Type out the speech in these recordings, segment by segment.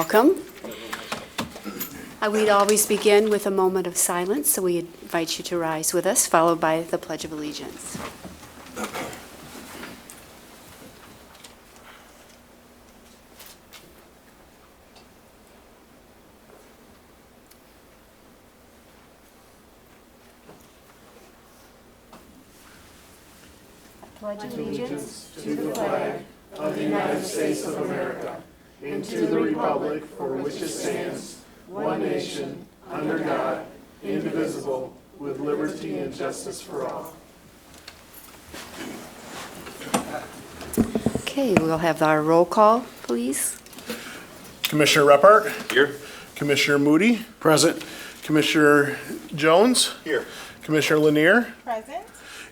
Welcome. We'd always begin with a moment of silence, so we invite you to rise with us, followed by the Pledge of Allegiance. Pledge allegiance to the flag of the United States of America and to the republic for which it stands, one nation, under God, indivisible, with liberty and justice for all. Okay, we'll have our roll call, please. Commissioner Reppart. Here. Commissioner Moody. Present. Commissioner Jones. Here. Commissioner Lanier. Present.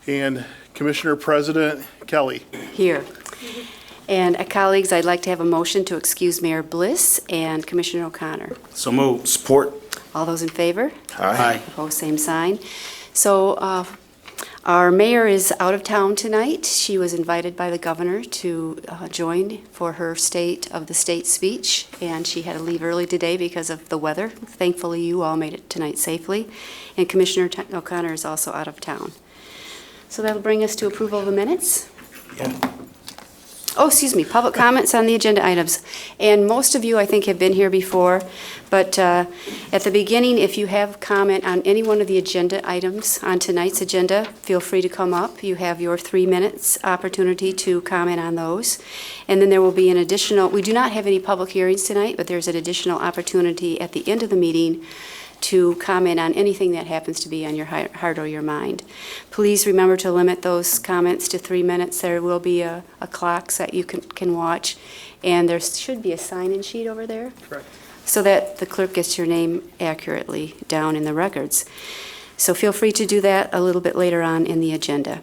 And Commissioner President Kelly. Here. And colleagues, I'd like to have a motion to excuse Mayor Bliss and Commissioner O'Connor. So moved. Support. All those in favor? Aye. Opposed, same sign. So our mayor is out of town tonight. She was invited by the governor to join for her State of the State speech, and she had to leave early today because of the weather. Thankfully, you all made it tonight safely. And Commissioner O'Connor is also out of town. So that'll bring us to approval of the minutes. Oh, excuse me, public comments on the agenda items. And most of you, I think, have been here before, but at the beginning, if you have comment on any one of the agenda items on tonight's agenda, feel free to come up. You have your 3 minutes opportunity to comment on those. And then there will be an additional, we do not have any public hearings tonight, but there's an additional opportunity at the end of the meeting to comment on anything that happens to be on your heart or your mind. Please remember to limit those comments to 3 minutes. There will be a clock that you can watch, and there should be a sign-in sheet over there. Correct. So that the clerk gets your name accurately down in the records. So feel free to do that a little bit later on in the agenda.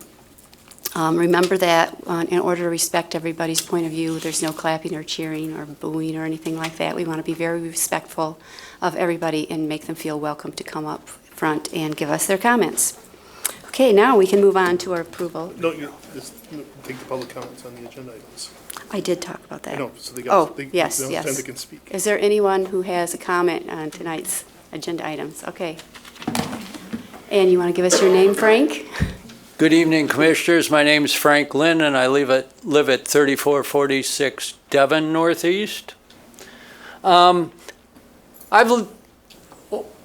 Remember that in order to respect everybody's point of view, there's no clapping or cheering or booing or anything like that. We want to be very respectful of everybody and make them feel welcome to come up front and give us their comments. Okay, now we can move on to our approval. No, you just take the public comments on the agenda items. I did talk about that. I know, so they Oh, got, yes, they yes. time they can speak. Is there anyone who has a comment on tonight's agenda items? Okay. And you want to give us your name, Frank? Good evening, Commissioners. My name is Frank Lynn, and I live at 3446 Devon Northeast.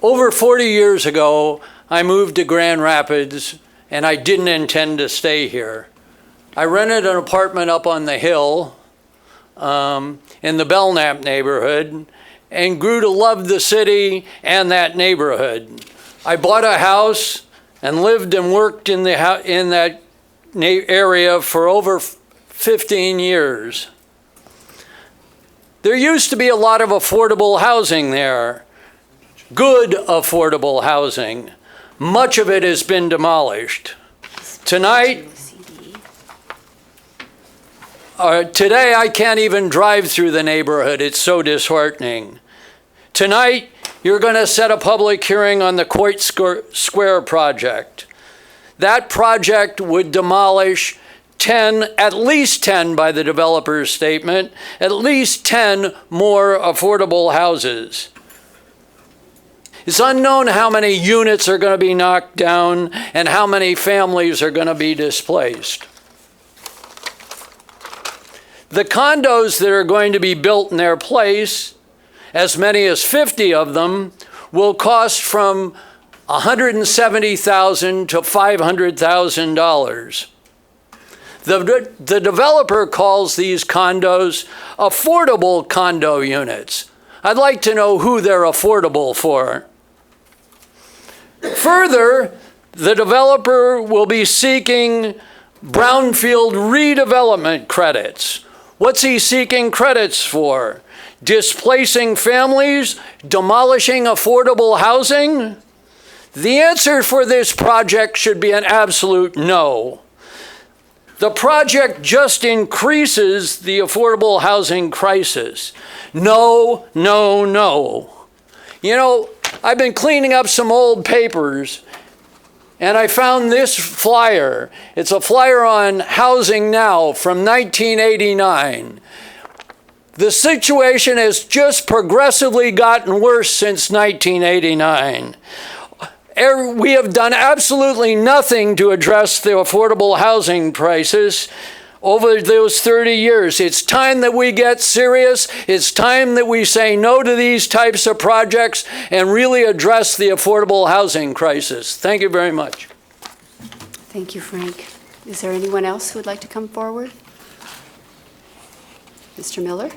Over 40 years ago, I moved to Grand Rapids, and I didn't intend to stay here. I rented an apartment up on the hill in the Belknap neighborhood and grew to love the city and that neighborhood. I bought a house and lived and worked in that area for over 15 years. There used to be a lot of affordable housing there, good affordable housing. Much of it has been demolished. Today I can't even drive through the neighborhood. It's so disheartening. Tonight, you're going to set a public hearing on the Court Square project. That project would demolish at least 10 by the developer's statement, at least 10 more affordable houses. It's unknown how many units are going to be knocked down and how many families are going to be displaced. The condos that are going to be built in their place, as many as 50 of them, will cost from $170,000 to $500,000. The developer calls these condos affordable condo units. I'd like to know who they're affordable for. Further, the developer will be seeking brownfield redevelopment credits. What's he seeking credits for? Displacing families? Demolishing affordable housing? The answer for this project should be an absolute no. The project just increases the affordable housing crisis. No, no, no. You know, I've been cleaning up some old papers, and I found this flyer. It's a flyer on Housing Now from 1989. The situation has just progressively gotten worse since 1989. We have done absolutely nothing to address the affordable housing crisis over those 30 years. It's time that we get serious. It's time that we say no to these types of projects and really address the affordable housing crisis. Thank you very much. Thank you, Frank. Is there anyone else who would like to come forward? Mr. Miller?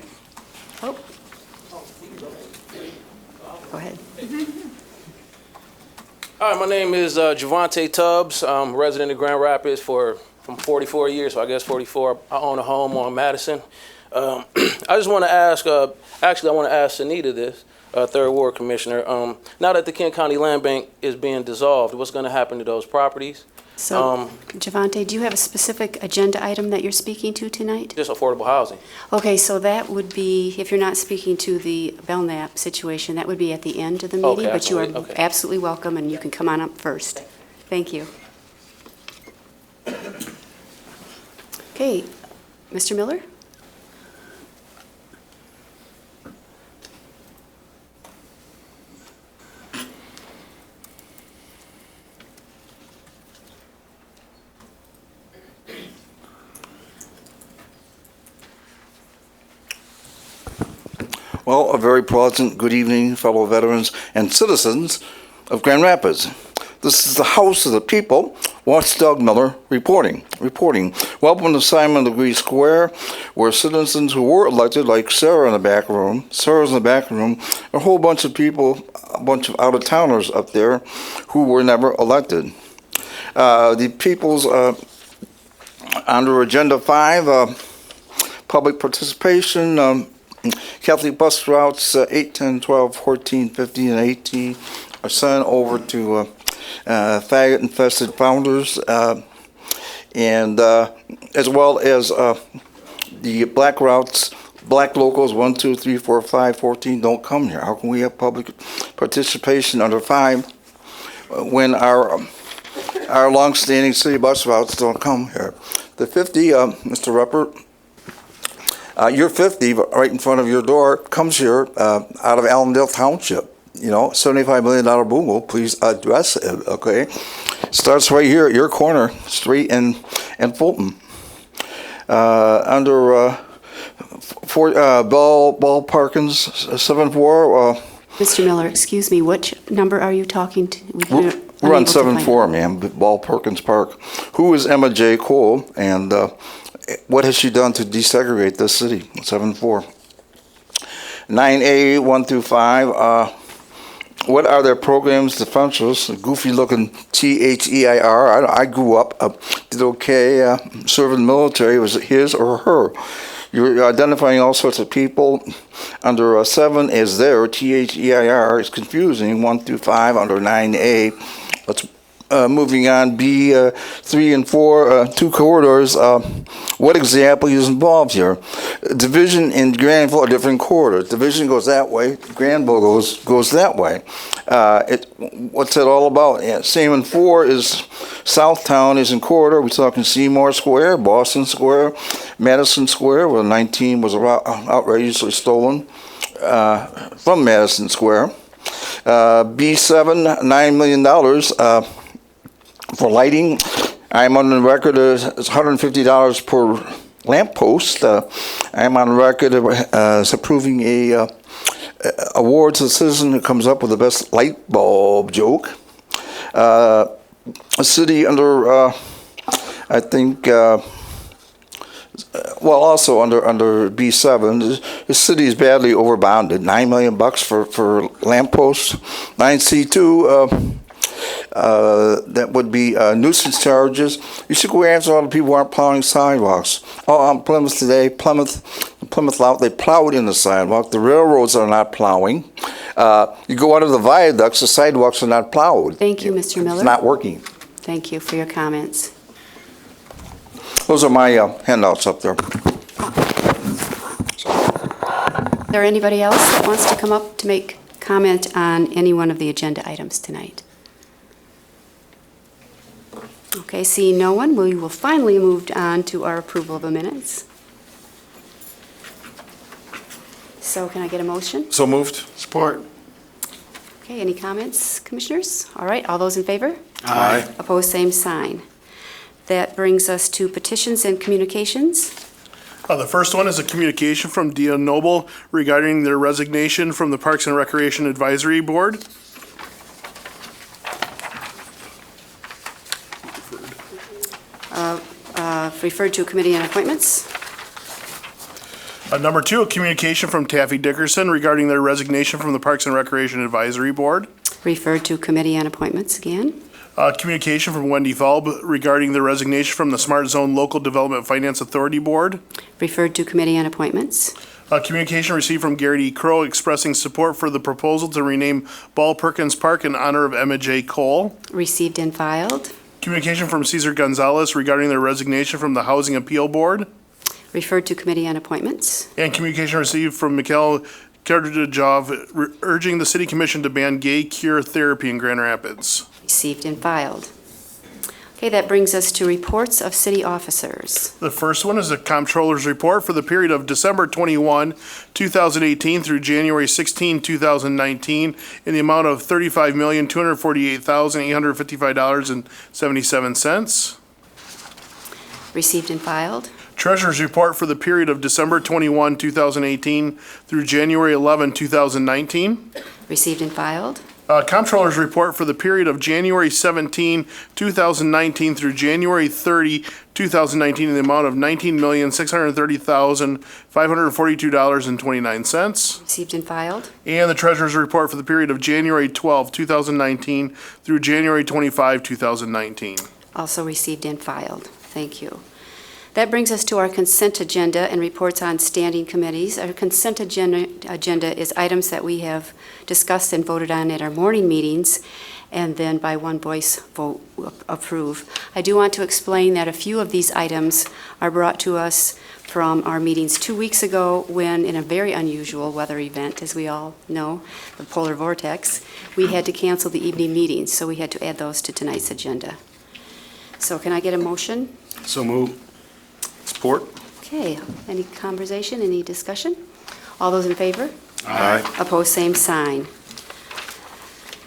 Oh. Go ahead. Hi, my name is Javante Tubbs. I'm a resident of Grand Rapids from 44 years, so I guess 44. I own a home on Madison. I just want to ask, actually I want to ask Anita this, Third Ward Commissioner. Now that the Kent County Land Bank is being dissolved, what's going to happen to those properties? So, Javante, do you have a specific agenda item that you're speaking to tonight? Just affordable housing. Okay, so that would be, if you're not speaking to the Belknap situation, that would be at the end of the meeting, Okay, but you are okay. absolutely welcome, and you can come on up first. Thank you. Okay, Mr. Miller? Well, a very pleasant good evening, fellow veterans and citizens of Grand Rapids. This is the House of the People. Watchdog Miller reporting. Welcome to Simon Legree Square, where citizens who were elected, like Sarah's in the back room, a whole bunch of people, a bunch of out-of-towners up there who were never elected. The people's, under Agenda 5, public participation, Catholic bus routes 8, 10, 12, 14, 15, and 18 are sent over to faggot-infested founders, and as well as the black routes, black locals 1, 2, 3, 4, 5, 14 don't come here. How can we have public participation under 5 when our long-standing city bus routes don't come here? The 50, Mr. Ruppert, your 50 right in front of your door comes here out of Allendale Township. You know, $75 million boogle, please address it, okay? Starts right here at your corner, Street and Fulton. Under Ball Parkins, 7-4. Mr. Miller, excuse me, which number are you talking to? We're on 7-4, ma'am, Ball Perkins Park. Who is Emma J. Cole, and what has she done to desegregate this city? 7-4. 9A, 1 through 5. What are their programs, the functions, goofy-looking THEIR? I grew up, did okay, serving the military. Was it his or her? You're identifying all sorts of people. Under 7 is their, THEIR. It's confusing, 1 through 5 under 9A. Let's moving on, B, 3 and 4, 2 corridors. What example is involved here? Division in Granville are different corridors. Division goes that way, Granville goes that way. What's it all about? Yeah, same in 4 is Southtown is in corridor. We're talking Seymour Square, Boston Square, Madison Square, where 19 was outrageously stolen from Madison Square. B7, $9 million for lighting. I'm on the record as $150 per lamppost. I'm on record as approving a award to the citizen who comes up with the best light bulb joke. A city under, I think, well, also under B7, the city is badly overbonded. $9 million for lampposts. 9C2. That would be nuisance charges. You should go answer all the people who aren't plowing sidewalks. Oh, on Plymouth today, Plymouth, they plowed in the sidewalk. The railroads are not plowing. You go under the viaducts, the sidewalks are not plowed. Thank you, Mr. Miller. It's not working. Thank you for your comments. Those are my handouts up there. Is there anybody else that wants to come up to make comment on any one of the agenda items tonight? Okay, seeing no one, we will finally move on to our approval of the minutes. So can I get a motion? So moved. Support. Okay, any comments, commissioners? All right, all those in favor? Aye. Opposed, same sign. That brings us to petitions and communications. The first one is a communication from Dia Noble regarding their resignation from the Parks and Recreation Advisory Board. Referred to committee on appointments. Number two, a communication from Taffy Dickerson regarding their resignation from the Parks and Recreation Advisory Board. Referred to committee on appointments again. Communication from Wendy Falb regarding the resignation from the Smart Zone Local Development Finance Authority Board. Referred to committee on appointments. Communication received from Garrett E. Crow expressing support for the proposal to rename Ball Perkins Park in honor of Emma J. Cole. Received and filed. Communication from Cesar Gonzalez regarding their resignation from the Housing Appeal Board. Referred to committee on appointments. And communication received from Mikhail Kardajov urging the City Commission to ban gay cure therapy in Grand Rapids. Received and filed. Okay, that brings us to reports of city officers. The first one is the Comptroller's Report for the period of December 21, 2018 through January 16, 2019 in the amount of $35,248,855.77. Received and filed. Treasurer's Report for the period of December 21, 2018 through January 11, 2019. Received and filed. Comptroller's Report for the period of January 17, 2019 through January 30, 2019 in the amount of $19,630,542.29. Received and filed. And the Treasurer's Report for the period of January 12, 2019 through January 25, 2019. Also received and filed. Thank you. That brings us to our consent agenda and reports on standing committees. Our consent agenda is items that we have discussed and voted on at our morning meetings, and then by one voice vote approve. I do want to explain that a few of these items are brought to us from our meetings 2 weeks ago when, in a very unusual weather event, as we all know, the polar vortex, we had to cancel the evening meetings, so we had to add those to tonight's agenda. So can I get a motion? So moved. Support. Okay, any conversation, any discussion? All those in favor? Aye. Opposed, same sign.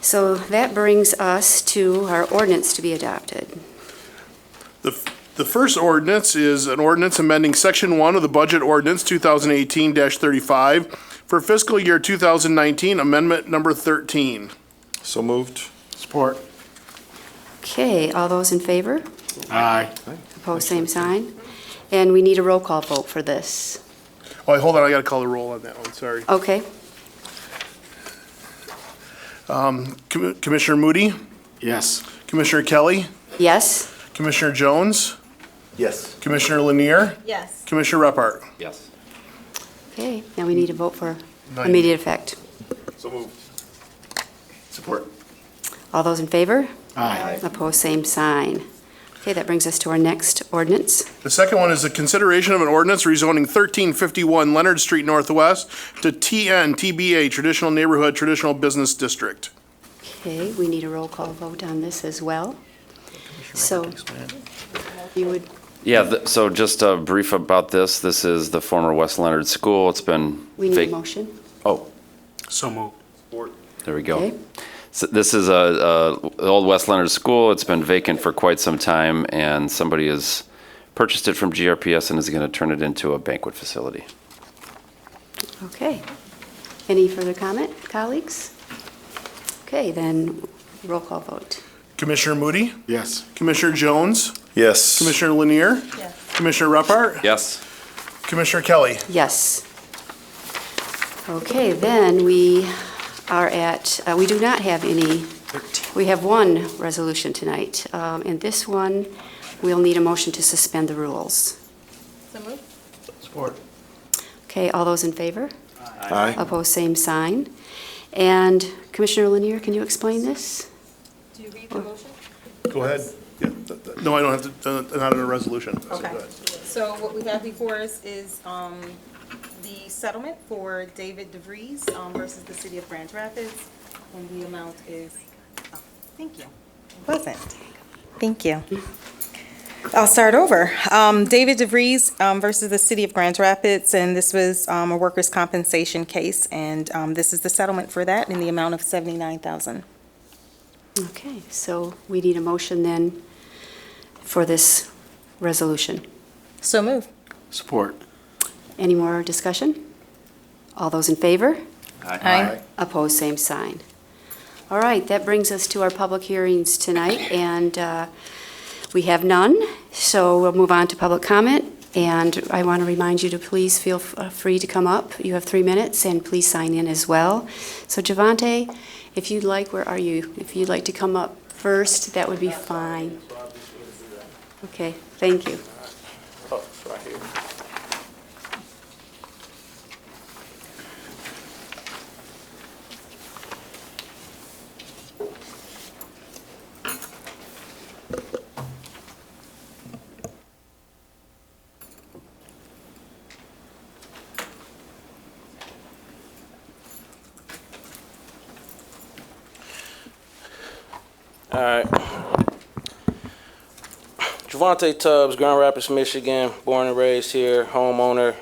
So that brings us to our ordinance to be adopted. The first ordinance is an ordinance amending Section 1 of the Budget Ordinance 2018-35 for fiscal year 2019, Amendment Number 13. So moved. Support. Okay, all those in favor? Aye. Opposed, same sign. And we need a roll call vote for this. Oh, hold on, I gotta call the roll on that one, sorry. Okay, Commissioner Moody, Yes. Commissioner Kelly, yes? Commissioner Jones, Yes. Commissioner Lanier, Yes. Commissioner Repart. Yes. Okay, now we need a vote for Nine. immediate effect. So moved. Support. All those in favor? Aye. Opposed, same sign. Okay, that brings us to our next ordinance. The second one is the consideration of an ordinance rezoning 1351 Leonard Street Northwest to TNTBA, Traditional Neighborhood, Traditional Business District. Okay, we need a roll call vote on this as well. So, you would, Yeah, so just brief about this. This is the former West Leonard School. It's been we need a motion. Oh, So moved. Support. there we go. Okay, So this is the old West Leonard School. It's been vacant for quite some time, and somebody has purchased it from GRPS and is going to turn it into a banquet facility. okay. Any further comment, colleagues? Okay, then roll call vote. Commissioner Moody, Yes. Commissioner Jones, Yes. Commissioner Lanier, Yes. Commissioner Repart, Yes. Commissioner Kelly. Yes. Okay, then we are at, we do not have any, we have one resolution tonight. And this one, we'll need a motion to suspend the rules. So moved. Support. Okay, all those in favor? Aye. Opposed, same sign. And Commissioner Lanier, can you explain this? Do you read the motion? Go ahead. Yeah, no, I don't have to, not in a resolution. So Okay. go ahead. So what we have before us is the settlement for David DeVries versus the city of Grand Rapids. And the amount is, oh, thank you. Wasn't. Thank you. I'll start over. David DeVries versus the City of Grand Rapids, and this was a workers' compensation case, and this is the settlement for that in the amount of $79,000. Okay, so we need a motion then for this resolution. So move. Support. Any more discussion? All those in favor? Aye. Opposed, same sign. All right, that brings us to our public hearings tonight, and we have none, so we'll move on to public comment. And I want to remind you to please feel free to come up. You have 3 minutes, and please sign in as well. So Javante, if you'd like, where are you? If you'd like to come up first, that would be fine. Okay, thank you. Oh, it's right here. All right. Javante Tubbs, Grand Rapids, Michigan, born and raised here, homeowner.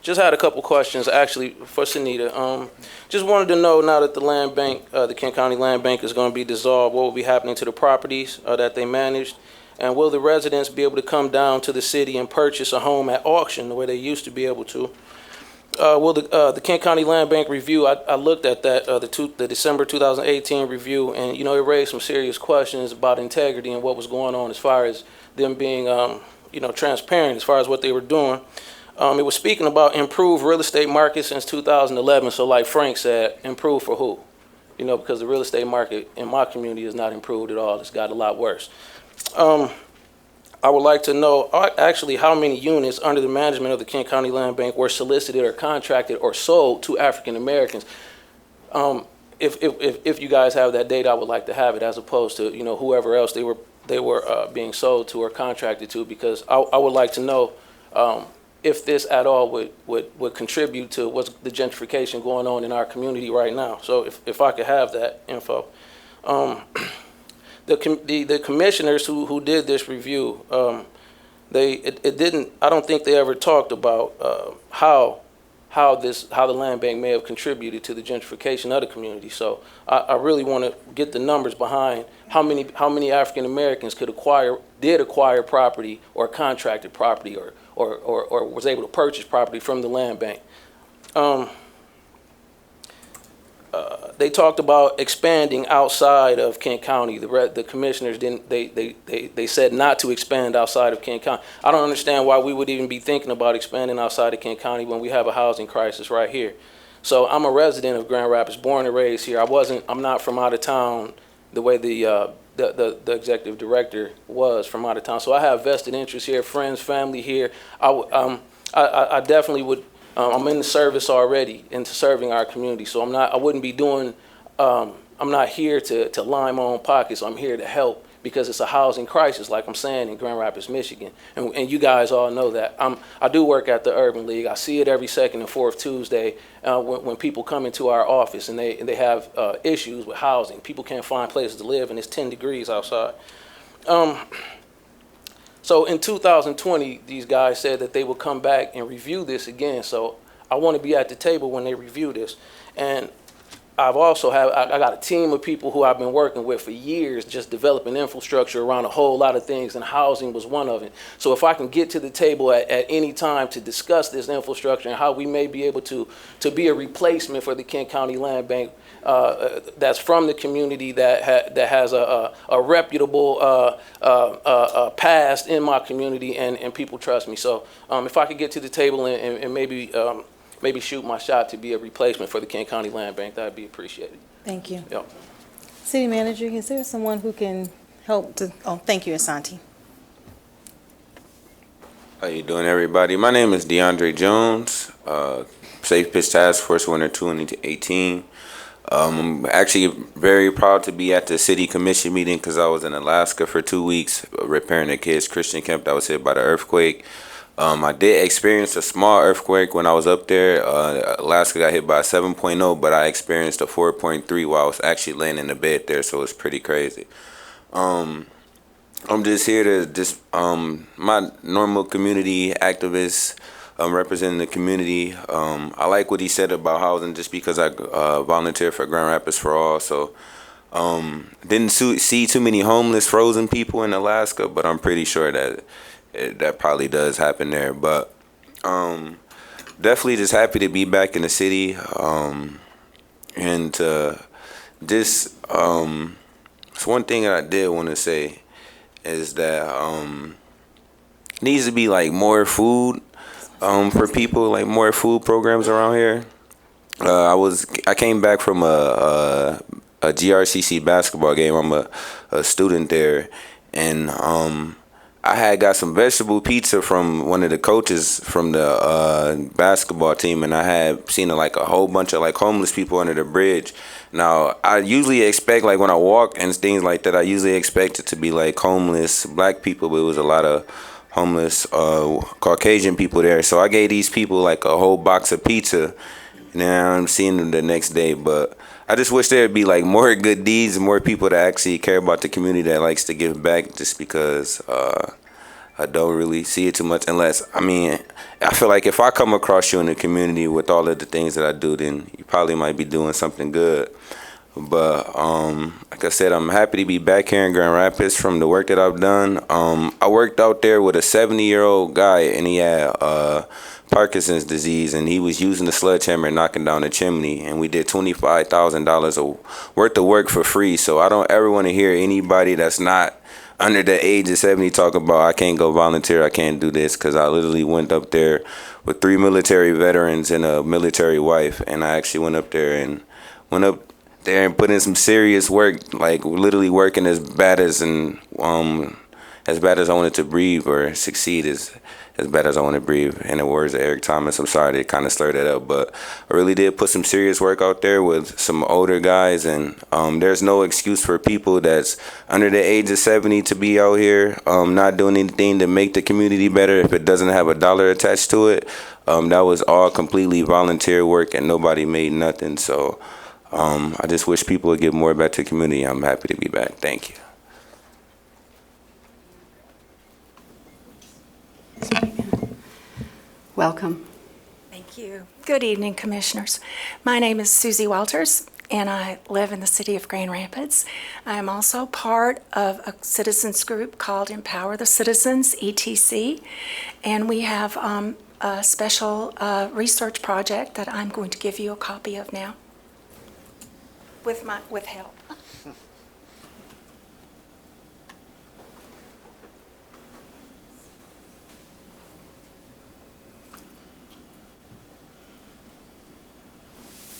Just had a couple questions, actually, for Sunita. Just wanted to know, now that the land bank, the Kent County Land Bank is going to be dissolved, what will be happening to the properties that they managed? And will the residents be able to come down to the city and purchase a home at auction the way they used to be able to? Will the Kent County Land Bank review, I looked at that, the December 2018 review, and, you know, it raised some serious questions about integrity and what was going on as far as them being, you know, transparent as far as what they were doing. It was speaking about improved real estate market since 2011. So like Frank said, improved for who? You know, because the real estate market in my community is not improved at all. It's got a lot worse. I would like to know actually how many units under the management of the Kent County Land Bank were solicited or contracted or sold to African Americans. If you guys have that data, I would like to have it, as opposed to, you know, whoever else they were being sold to or contracted to, because I would like to know if this at all would contribute to what's the gentrification going on in our community right now. So if I could have that info. The commissioners who did this review, I don't think they ever talked about how the land bank may have contributed to the gentrification of the community. So I really want to get the numbers behind how many African Americans did acquire property or contracted property or was able to purchase property from the land bank. They talked about expanding outside of Kent County. The commissioners didn't. They said not to expand outside of Kent County. I don't understand why we would even be thinking about expanding outside of Kent County when we have a housing crisis right here. So I'm a resident of Grand Rapids, born and raised here. I'm not from out of town the way the executive director was from out of town. So I have vested interests here, friends, family here. I definitely would. I'm in the service already, into serving our community. So I wouldn't be doing, I'm not here to line my own pockets. I'm here to help, because it's a housing crisis, like I'm saying, in Grand Rapids, Michigan. And you guys all know that. I do work at the Urban League. I see it every second and fourth Tuesday when people come into our office and they have issues with housing. People can't find places to live, and it's 10 degrees outside. So in 2020, these guys said that they would come back and review this again. So I want to be at the table when they review this. And I got a team of people who I've been working with for years, just developing infrastructure around a whole lot of things, and housing was one of it. So if I can get to the table at any time to discuss this infrastructure and how we may be able to be a replacement for the Kent County Land Bank, that's from the community, that has a reputable past in my community, and people trust me. So if I could get to the table and maybe shoot my shot to be a replacement for the Kent County Land Bank, that'd be appreciated. Thank you. Yep. City Manager, is there someone who can help to, thank you, Asante. How you doing, everybody? My name is DeAndre Jones, Safe Pitch Task Force winner 2018. I'm actually very proud to be at the city commission meeting, because I was in Alaska for 2 weeks repairing a kid's Christian camp that was hit by the earthquake. I did experience a small earthquake when I was up there. Alaska got hit by a 7.0, but I experienced a 4.3 while I was actually laying in the bed there, so it's pretty crazy. I'm just here to my normal community activist, representing the community. I like what he said about housing just because I volunteer for Grand Rapids for All. So didn't see too many homeless frozen people in Alaska, but I'm pretty sure that that probably does happen there. But definitely just happy to be back in the city, and just it's one thing that I did want to say is that needs to be like more food for people, like more food programs around here. I came back from a GRCC basketball game. I'm a student there, and I had got some vegetable pizza from one of the coaches from the basketball team, and I had seen like a whole bunch of like homeless people under the bridge. Now, I usually expect, like when I walk and things like that, I usually expect it to be like homeless black people, but it was a lot of homeless Caucasian people there. So I gave these people like a whole box of pizza, and then I'm seeing them the next day. But I just wish there'd be like more good deeds and more people that actually care about the community that likes to give back, just because I don't really see it too much unless, I feel like if I come across you in the community with all of the things that I do, then you probably might be doing something good. But like I said, I'm happy to be back here in Grand Rapids from the work that I've done. I worked out there with a 70-year-old guy, and he had Parkinson's disease, and he was using the sledgehammer and knocking down the chimney, and we did $25,000 worth of work for free. So I don't ever want to hear anybody that's not under the age of 70 talk about I can't go volunteer, I can't do this, because I literally went up there with 3 military veterans and a military wife, and I actually went up there and put in some serious work, like literally working as bad as I wanted to breathe, or succeed as bad as I want to breathe. In the words of Eric Thomas, I'm sorry to kind of stir that up, but I really did put some serious work out there with some older guys, and there's no excuse for people that's under the age of 70 to be out here not doing anything to make the community better if it doesn't have a dollar attached to it. That was all completely volunteer work, and nobody made nothing. So I just wish people would give more back to the community. I'm happy to be back. Thank you. Welcome. Thank you. Good evening, Commissioners. My name is Susie Walters, and I live in the city of Grand Rapids. I am also part of a citizens group called Empower the Citizens, ETC, and we have a special research project that I'm going to give you a copy of now with help.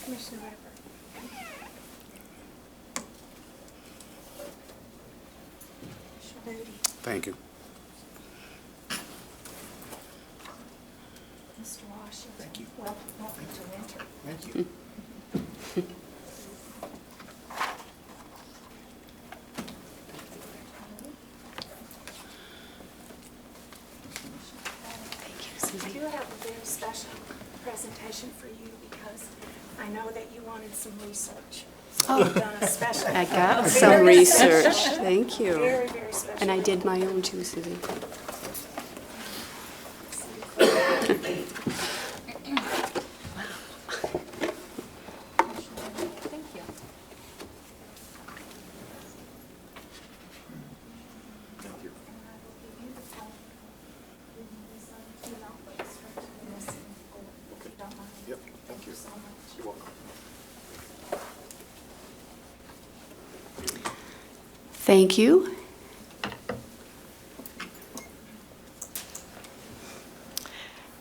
Commissioner Rapper. Thank you. Mr. Washington. Thank you. Welcome to Winter. Thank you. I do have a very special presentation for you because I know that you wanted some research. So we've done a special. I got some research. Thank you. Very, very special. And I did my own too, Susie. Thank you. Yep, thank you. You're welcome. Thank you.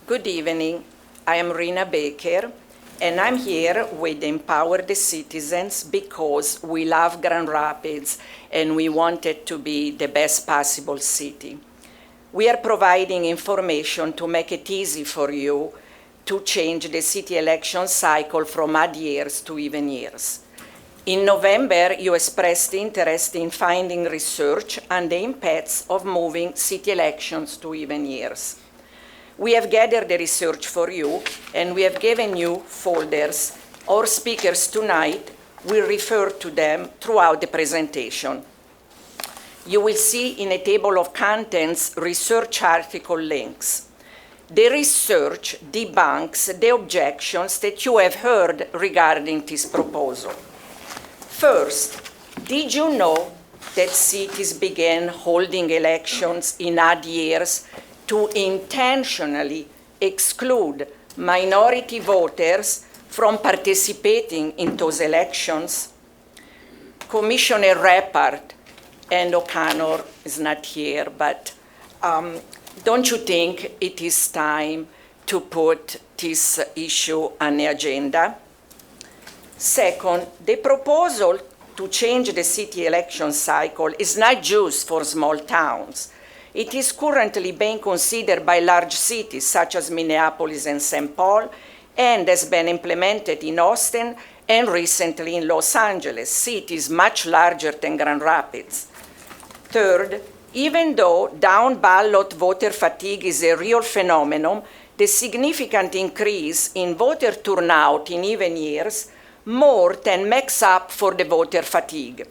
Good evening. I am Reena Baker, and I'm here with Empower the Citizens because we love Grand Rapids and we want it to be the best possible city. We are providing information to make it easy for you to change the city election cycle from odd years to even years. In November, you expressed interest in finding research on the impacts of moving city elections to even years. We have gathered the research for you, and we have given you folders. Our speakers tonight will refer to them throughout the presentation. You will see in a table of contents research article links. The research debunks the objections that you have heard regarding this proposal. First, did you know that cities began holding elections in odd years to intentionally exclude minority voters from participating in those elections? Commissioner Rappart and O'Connor is not here, but don't you think it is time to put this issue on the agenda? Second, the proposal to change the city election cycle is not just for small towns. It is currently being considered by large cities such as Minneapolis and St. Paul, and has been implemented in Austin and recently in Los Angeles, cities much larger than Grand Rapids. Third, even though down-ballot voter fatigue is a real phenomenon, the significant increase in voter turnout in even years more than makes up for the voter fatigue.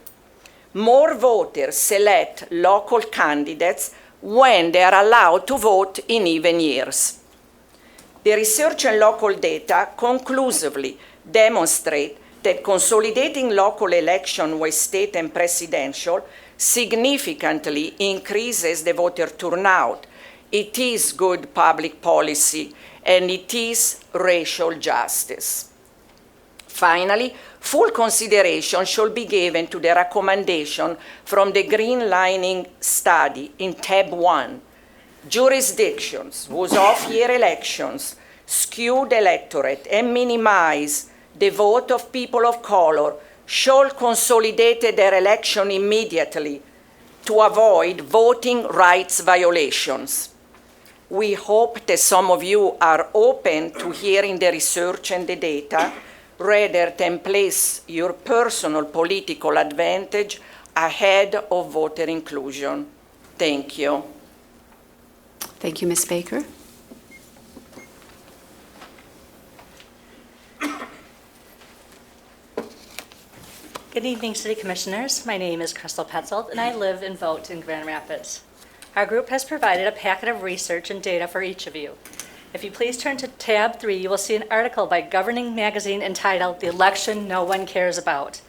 More voters select local candidates when they are allowed to vote in even years. The research and local data conclusively demonstrate that consolidating local election with state and presidential significantly increases the voter turnout. It is good public policy, and it is racial justice. Finally, full consideration should be given to the recommendation from the Greenlining study in tab 1. Jurisdictions whose off-year elections skew the electorate and minimize the vote of people of color should consolidate their election immediately to avoid voting rights violations. We hope that some of you are open to hearing the research and the data rather than place your personal political advantage ahead of voter inclusion. Thank you. Thank you, Ms. Baker. Good evening, City Commissioners. My name is Crystal Petzold, and I live and vote in Grand Rapids. Our group has provided a packet of research and data for each of you. If you please turn to tab 3, you will see an article by Governing Magazine entitled "The Election No One Cares About."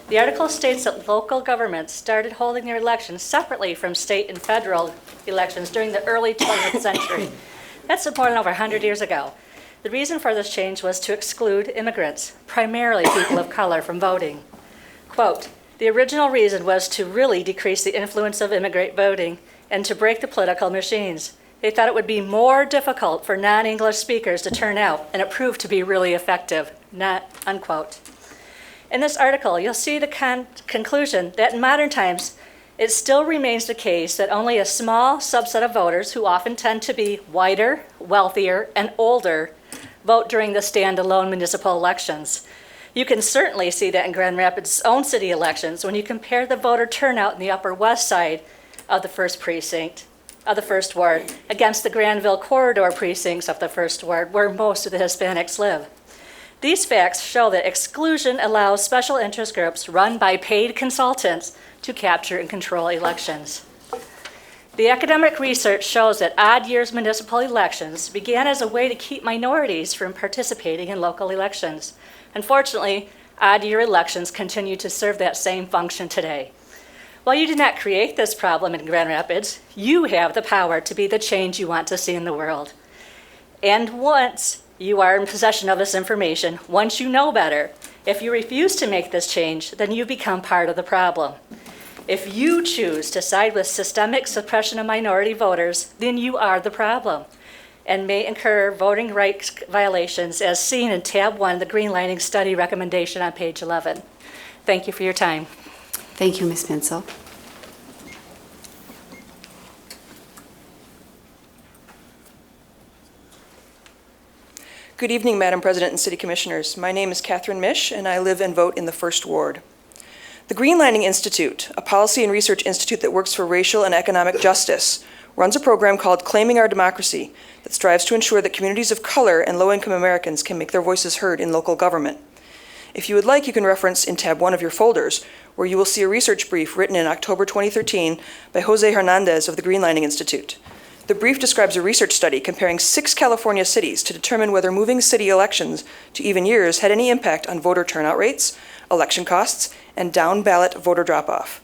The article states that local governments started holding their elections separately from state and federal elections during the early 20th century. That's more than over 100 years ago. The reason for this change was to exclude immigrants, primarily people of color, from voting. Quote, "The original reason was to really decrease the influence of immigrant voting and to break the political machines. They thought it would be more difficult for non-English speakers to turn out, and it proved to be really effective." Not, unquote. In this article, you'll see the conclusion that in modern times, it still remains the case that only a small subset of voters, who often tend to be whiter, wealthier, and older, vote during the standalone municipal elections. You can certainly see that in Grand Rapids' own city elections when you compare the voter turnout in the Upper West Side of the first precinct, of the first ward, against the Granville corridor precincts of the first ward, where most of the Hispanics live. These facts show that exclusion allows special interest groups run by paid consultants to capture and control elections. The academic research shows that odd years municipal elections began as a way to keep minorities from participating in local elections. Unfortunately, odd year elections continue to serve that same function today. While you did not create this problem in Grand Rapids, you have the power to be the change you want to see in the world. And once you are in possession of this information, once you know better, if you refuse to make this change, then you become part of the problem. If you choose to side with systemic suppression of minority voters, then you are the problem and may incur voting rights violations as seen in tab 1, the Greenlining study recommendation on page 11. Thank you for your time. Thank you, Ms. Pencil. Good evening, Madam President and City Commissioners. My name is Katherine Mish, and I live and vote in the First Ward. The Greenlining Institute, a policy and research institute that works for racial and economic justice, runs a program called Claiming Our Democracy that strives to ensure that communities of color and low-income Americans can make their voices heard in local government. If you would like, you can reference in tab 1 of your folders, where you will see a research brief written in October 2013 by Jose Hernandez of the Greenlining Institute. The brief describes a research study comparing 6 California cities to determine whether moving city elections to even years had any impact on voter turnout rates, election costs, and down-ballot voter drop-off.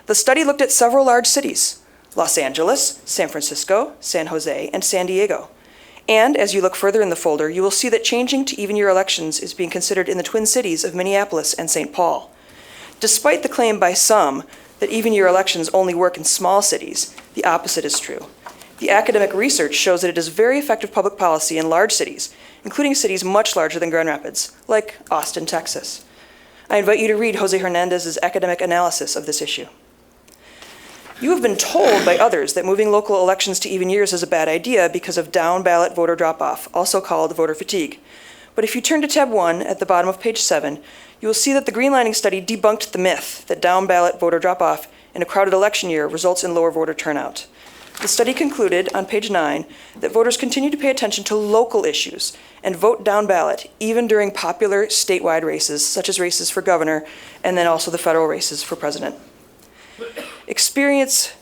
The study looked at several large cities: Los Angeles, San Francisco, San Jose, and San Diego. And as you look further in the folder, you will see that changing to even-year elections is being considered in the Twin Cities of Minneapolis and St. Paul. Despite the claim by some that even-year elections only work in small cities, the opposite is true. The academic research shows that it is very effective public policy in large cities, including cities much larger than Grand Rapids, like Austin, Texas. I invite you to read Jose Hernandez's academic analysis of this issue. You have been told by others that moving local elections to even years is a bad idea because of down-ballot voter drop-off, also called voter fatigue. But if you turn to tab 1 at the bottom of page 7, you will see that the Greenlining study debunked the myth that down-ballot voter drop-off in a crowded election year results in lower voter turnout. The study concluded on page 9 that voters continue to pay attention to local issues and vote down ballot even during popular statewide races, such as races for governor and then also the federal races for president. Experience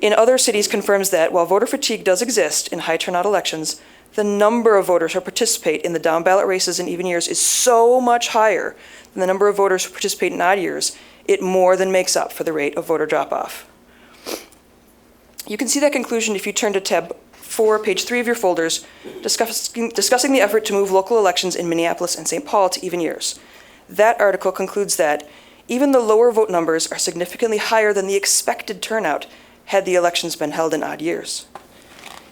in other cities confirms that while voter fatigue does exist in high turnout elections, the number of voters who participate in the down ballot races in even years is so much higher than the number of voters who participate in odd years, it more than makes up for the rate of voter drop-off. You can see that conclusion if you turn to tab 4, page 3 of your folders, discussing the effort to move local elections in Minneapolis and St. Paul to even years. That article concludes that even the lower vote numbers are significantly higher than the expected turnout had the elections been held in odd years.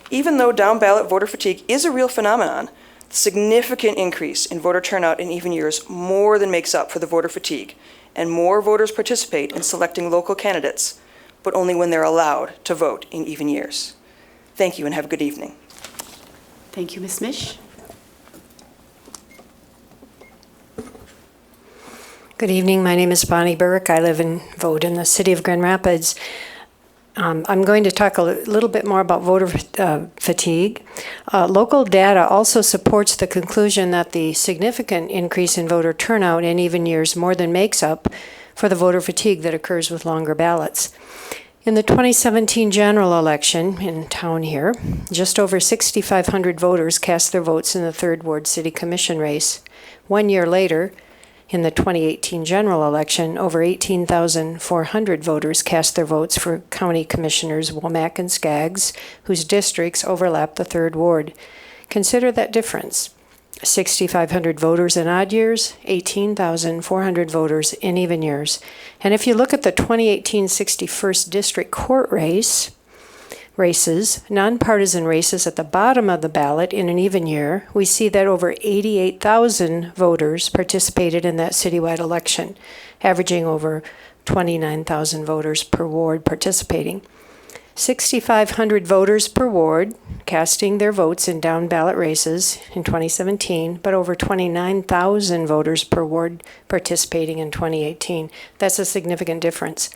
Even though down-ballot voter fatigue is a real phenomenon, the significant increase in voter turnout in even years more than makes up for the voter fatigue, and more voters participate in selecting local candidates, but only when they're allowed to vote in even years. Thank you and have a good evening. Thank you, Ms. Mish. Good evening. My name is Bonnie Burke. I live and vote in the city of Grand Rapids. I'm going to talk a little bit more about voter fatigue. Local data also supports the conclusion that the significant increase in voter turnout in even years more than makes up for the voter fatigue that occurs with longer ballots. In the 2017 general election in town here, just over 6,500 voters cast their votes in the 3rd Ward City Commission race. 1 year later, in the 2018 general election, over 18,400 voters cast their votes for county commissioners Womack and Skaggs, whose districts overlap the 3rd Ward. Consider that difference. 6,500 voters in odd years, 18,400 voters in even years. And if you look at the 2018 61st District Court races, nonpartisan races at the bottom of the ballot in an even year, we see that over 88,000 voters participated in that citywide election, averaging over 29,000 voters per ward participating. 6,500 voters per ward casting their votes in down ballot races in 2017, but over 29,000 voters per ward participating in 2018. That's a significant difference.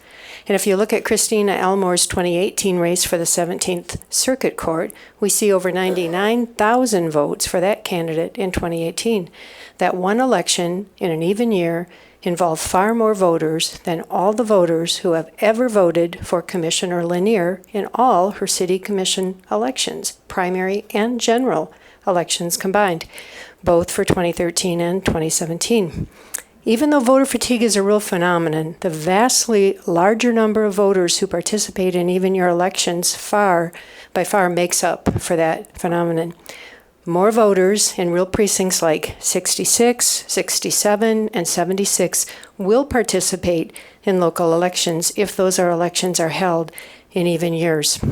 And if you look at Christina Elmore's 2018 race for the 17th Circuit Court, we see over 99,000 votes for that candidate in 2018. That one election in an even year involved far more voters than all the voters who have ever voted for Commissioner Lanier in all her city commission elections, primary and general elections combined, both for 2013 and 2017. Even though voter fatigue is a real phenomenon, the vastly larger number of voters who participate in even year elections by far makes up for that phenomenon. More voters in real precincts like 66, 67, and 76 will participate in local elections if those elections are held in even years.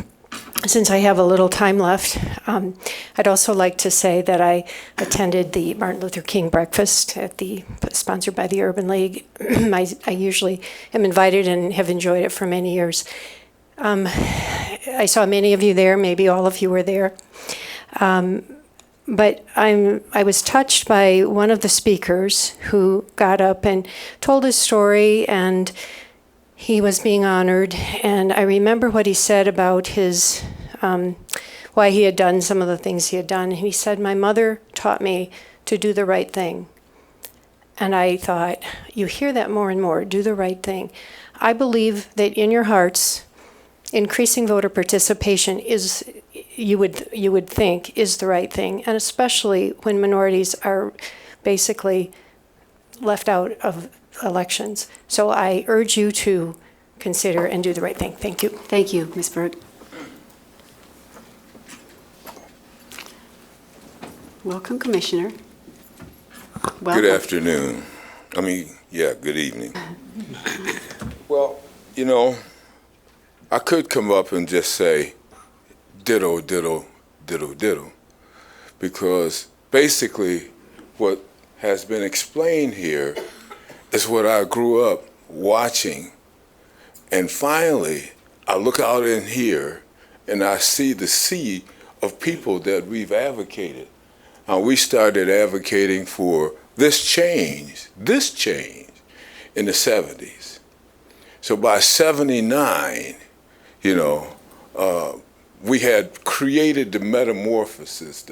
Since I have a little time left, I'd also like to say that I attended the Martin Luther King breakfast sponsored by the Urban League. I usually am invited and have enjoyed it for many years. I saw many of you there, maybe all of you were there. But I was touched by one of the speakers who got up and told his story, and he was being honored. And I remember what he said about his why he had done some of the things he had done. He said, "My mother taught me to do the right thing." And I thought, you hear that more and more, do the right thing. I believe that in your hearts, increasing voter participation is, you would think, is the right thing, and especially when minorities are basically left out of elections. So I urge you to consider and do the right thing. Thank you. Thank you, Ms. Burke. Welcome, Commissioner. Welcome. Good afternoon. Good evening. Well, I could come up and just say ditto, ditto, ditto, ditto, because basically what has been explained here is what I grew up watching. And finally, I look out in here and I see the sea of people that we've advocated. We started advocating for this change in the 70s. So by 79, we had created the metamorphosis,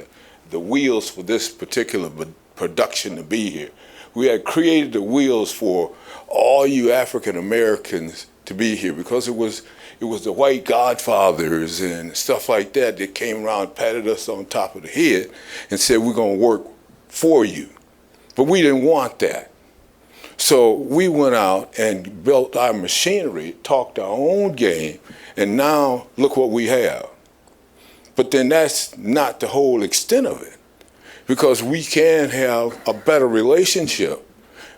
the wheels for this particular production to be here. We had created the wheels for all you African Americans to be here, because it was the white godfathers and stuff like that that came around, patted us on top of the head and said, we're going to work for you. But we didn't want that. So we went out and built our machinery, talked our own game, and now look what we have. But then that's not the whole extent of it, because we can have a better relationship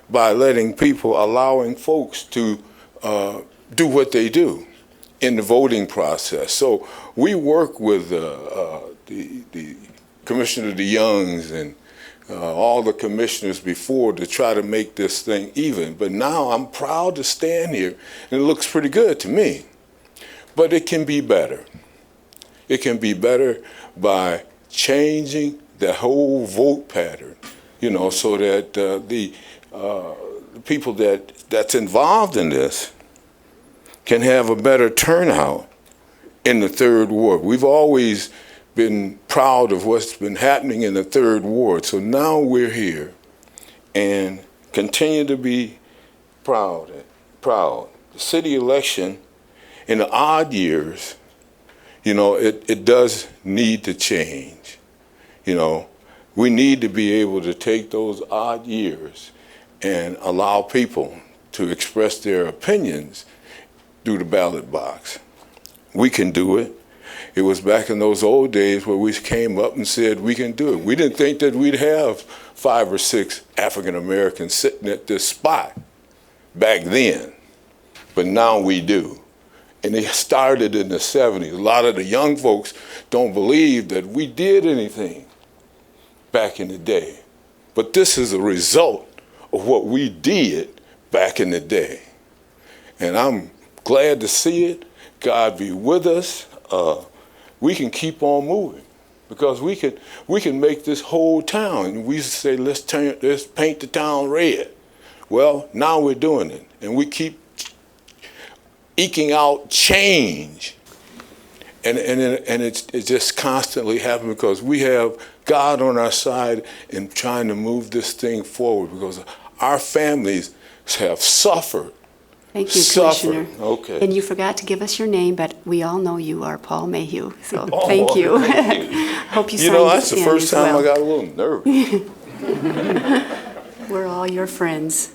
by allowing folks to do what they do in the voting process. So we work with the Commissioner DeYoungs and all the commissioners before to try to make this thing even. But now I'm proud to stand here, and it looks pretty good to me. But it can be better. It can be better by changing the whole vote pattern, so that the people that's involved in this can have a better turnout in the third ward. We've always been proud of what's been happening in the third ward. So now we're here and continue to be proud. The city election in the odd years, it does need to change. We need to be able to take those odd years and allow people to express their opinions through the ballot box. We can do it. It was back in those old days where we came up and said we can do it. We didn't think that we'd have 5 or 6 African Americans sitting at this spot back then, but now we do. And it started in the 70s. A lot of the young folks don't believe that we did anything back in the day. But this is a result of what we did back in the day. And I'm glad to see it. God be with us. We can keep on moving, because we can make this whole town. We used to say, let's paint the town red. Well, now we're doing it, and we keep eking out change. And it's just constantly happening, because we have God on our side in trying to move this thing forward, because our families have suffered. Thank you, Commissioner. Okay. And you forgot to give us your name, but we all know you are Paul Mayhew, so thank you. Thank you. Hope you signed that's the in first as time well. I got a little nervous. We're all your friends.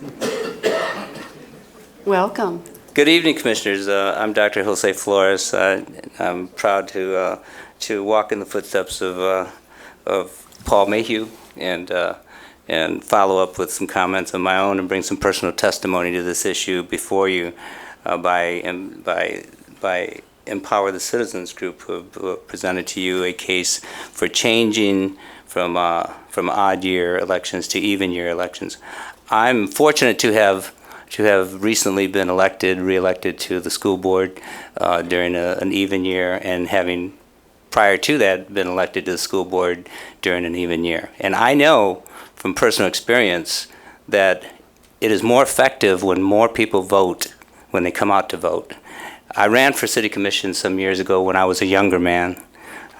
Welcome. Good evening, Commissioners. I'm Dr. Jose Flores. I'm proud to walk in the footsteps of Paul Mayhew and follow up with some comments of my own and bring some personal testimony to this issue before you by Empower the Citizens Group, who have presented to you a case for changing from odd year elections to even year elections. I'm fortunate to have recently been re-elected to the school board during an even year, and having prior to that been elected to the school board during an even year. And I know from personal experience that it is more effective when more people vote, when they come out to vote. I ran for city commission some years ago when I was a younger man.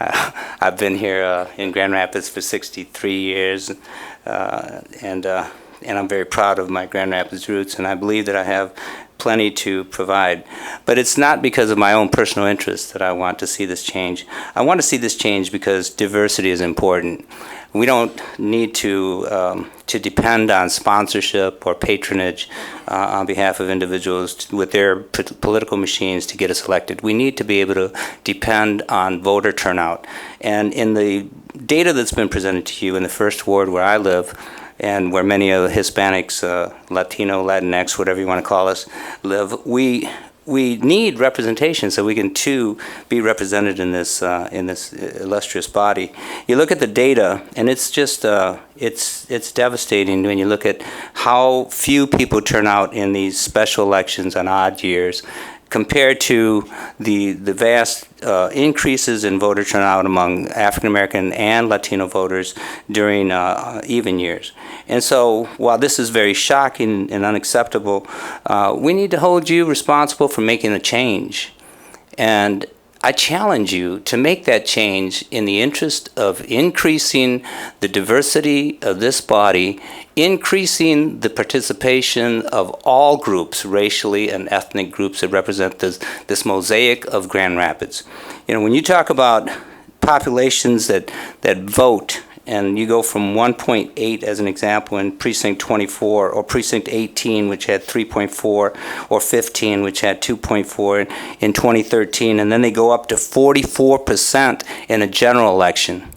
I've been here in Grand Rapids for 63 years, and and I'm very proud of my Grand Rapids roots, and I believe that I have plenty to provide. But it's not because of my own personal interest that I want to see this change. I want to see this change because diversity is important. We don't need to depend on sponsorship or patronage on behalf of individuals with their political machines to get us elected. We need to be able to depend on voter turnout. And in the data that's been presented to you in the first ward where I live, and where many of the Hispanics, Latino, Latinx, whatever you want to call us, live, we need representation so we can too be represented in this illustrious body. You look at the data, and it's just it's devastating when you look at how few people turn out in these special elections on odd years, compared to the vast increases in voter turnout among African American and Latino voters during even years. And so while this is very shocking and unacceptable, we need to hold you responsible for making a change. And I challenge you to make that change in the interest of increasing the diversity of this body, increasing the participation of all groups, racially and ethnic groups that represent this mosaic of Grand Rapids. You know, when you talk about populations that vote, and you go from 1.8 as an example in precinct 24, or precinct 18, which had 3.4, or 15, which had 2.4 in 2013, and then they go up to 44% in a general election.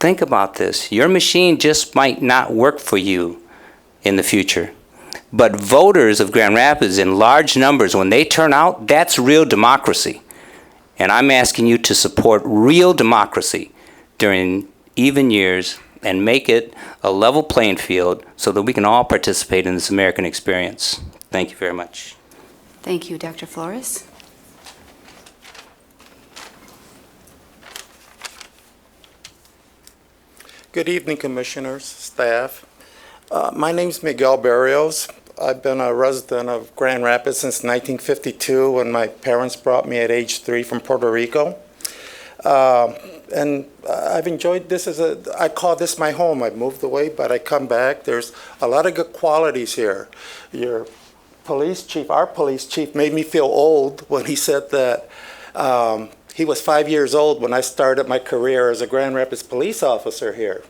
Think about this. Your machine just might not work for you in the future. But voters of Grand Rapids in large numbers, when they turn out, that's real democracy. And I'm asking you to support real democracy during even years and make it a level playing field so that we can all participate in this American experience. Thank you very much. Thank you, Dr. Flores. Good evening, Commissioners, staff. My name's Miguel Barrios. I've been a resident of Grand Rapids since 1952 when my parents brought me at age 3 from Puerto Rico. And I've enjoyed this I call this my home. I've moved away, but I come back. There's a lot of good qualities here. Your police chief, our police chief, made me feel old when he said that he was 5 years old when I started my career as a Grand Rapids police officer here,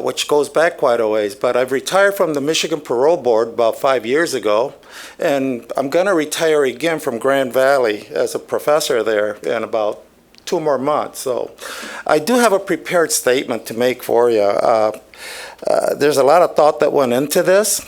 which goes back quite a ways. But I've retired from the Michigan Parole Board about 5 years ago, and I'm going to retire again from Grand Valley as a professor there in about 2 more months. So I do have a prepared statement to make for you. There's a lot of thought that went into this.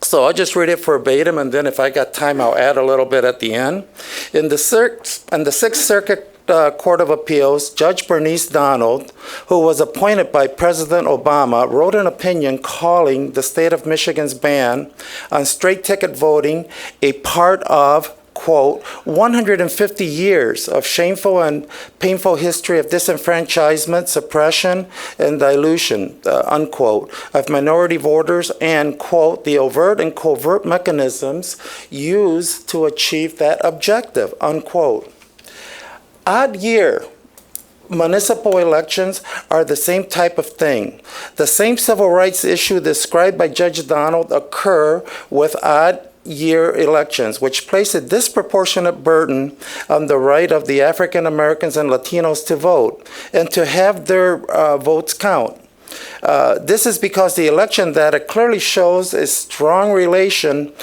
So I'll just read it verbatim, and then if I got time, I'll add a little bit at the end. In the Sixth Circuit Court of Appeals, Judge Bernice Donald, who was appointed by President Obama, wrote an opinion calling the state of Michigan's ban on straight ticket voting a part of, quote, 150 years of shameful and painful history of disenfranchisement, suppression, and dilution, unquote, of minority voters, and, quote, the overt and covert mechanisms used to achieve that objective, unquote. Odd year municipal elections are the same type of thing. The same civil rights issue described by Judge Donald occur with odd year elections, which place a disproportionate burden on the right of the African Americans and Latinos to vote and to have their votes count. This is because the election data clearly shows a strong relation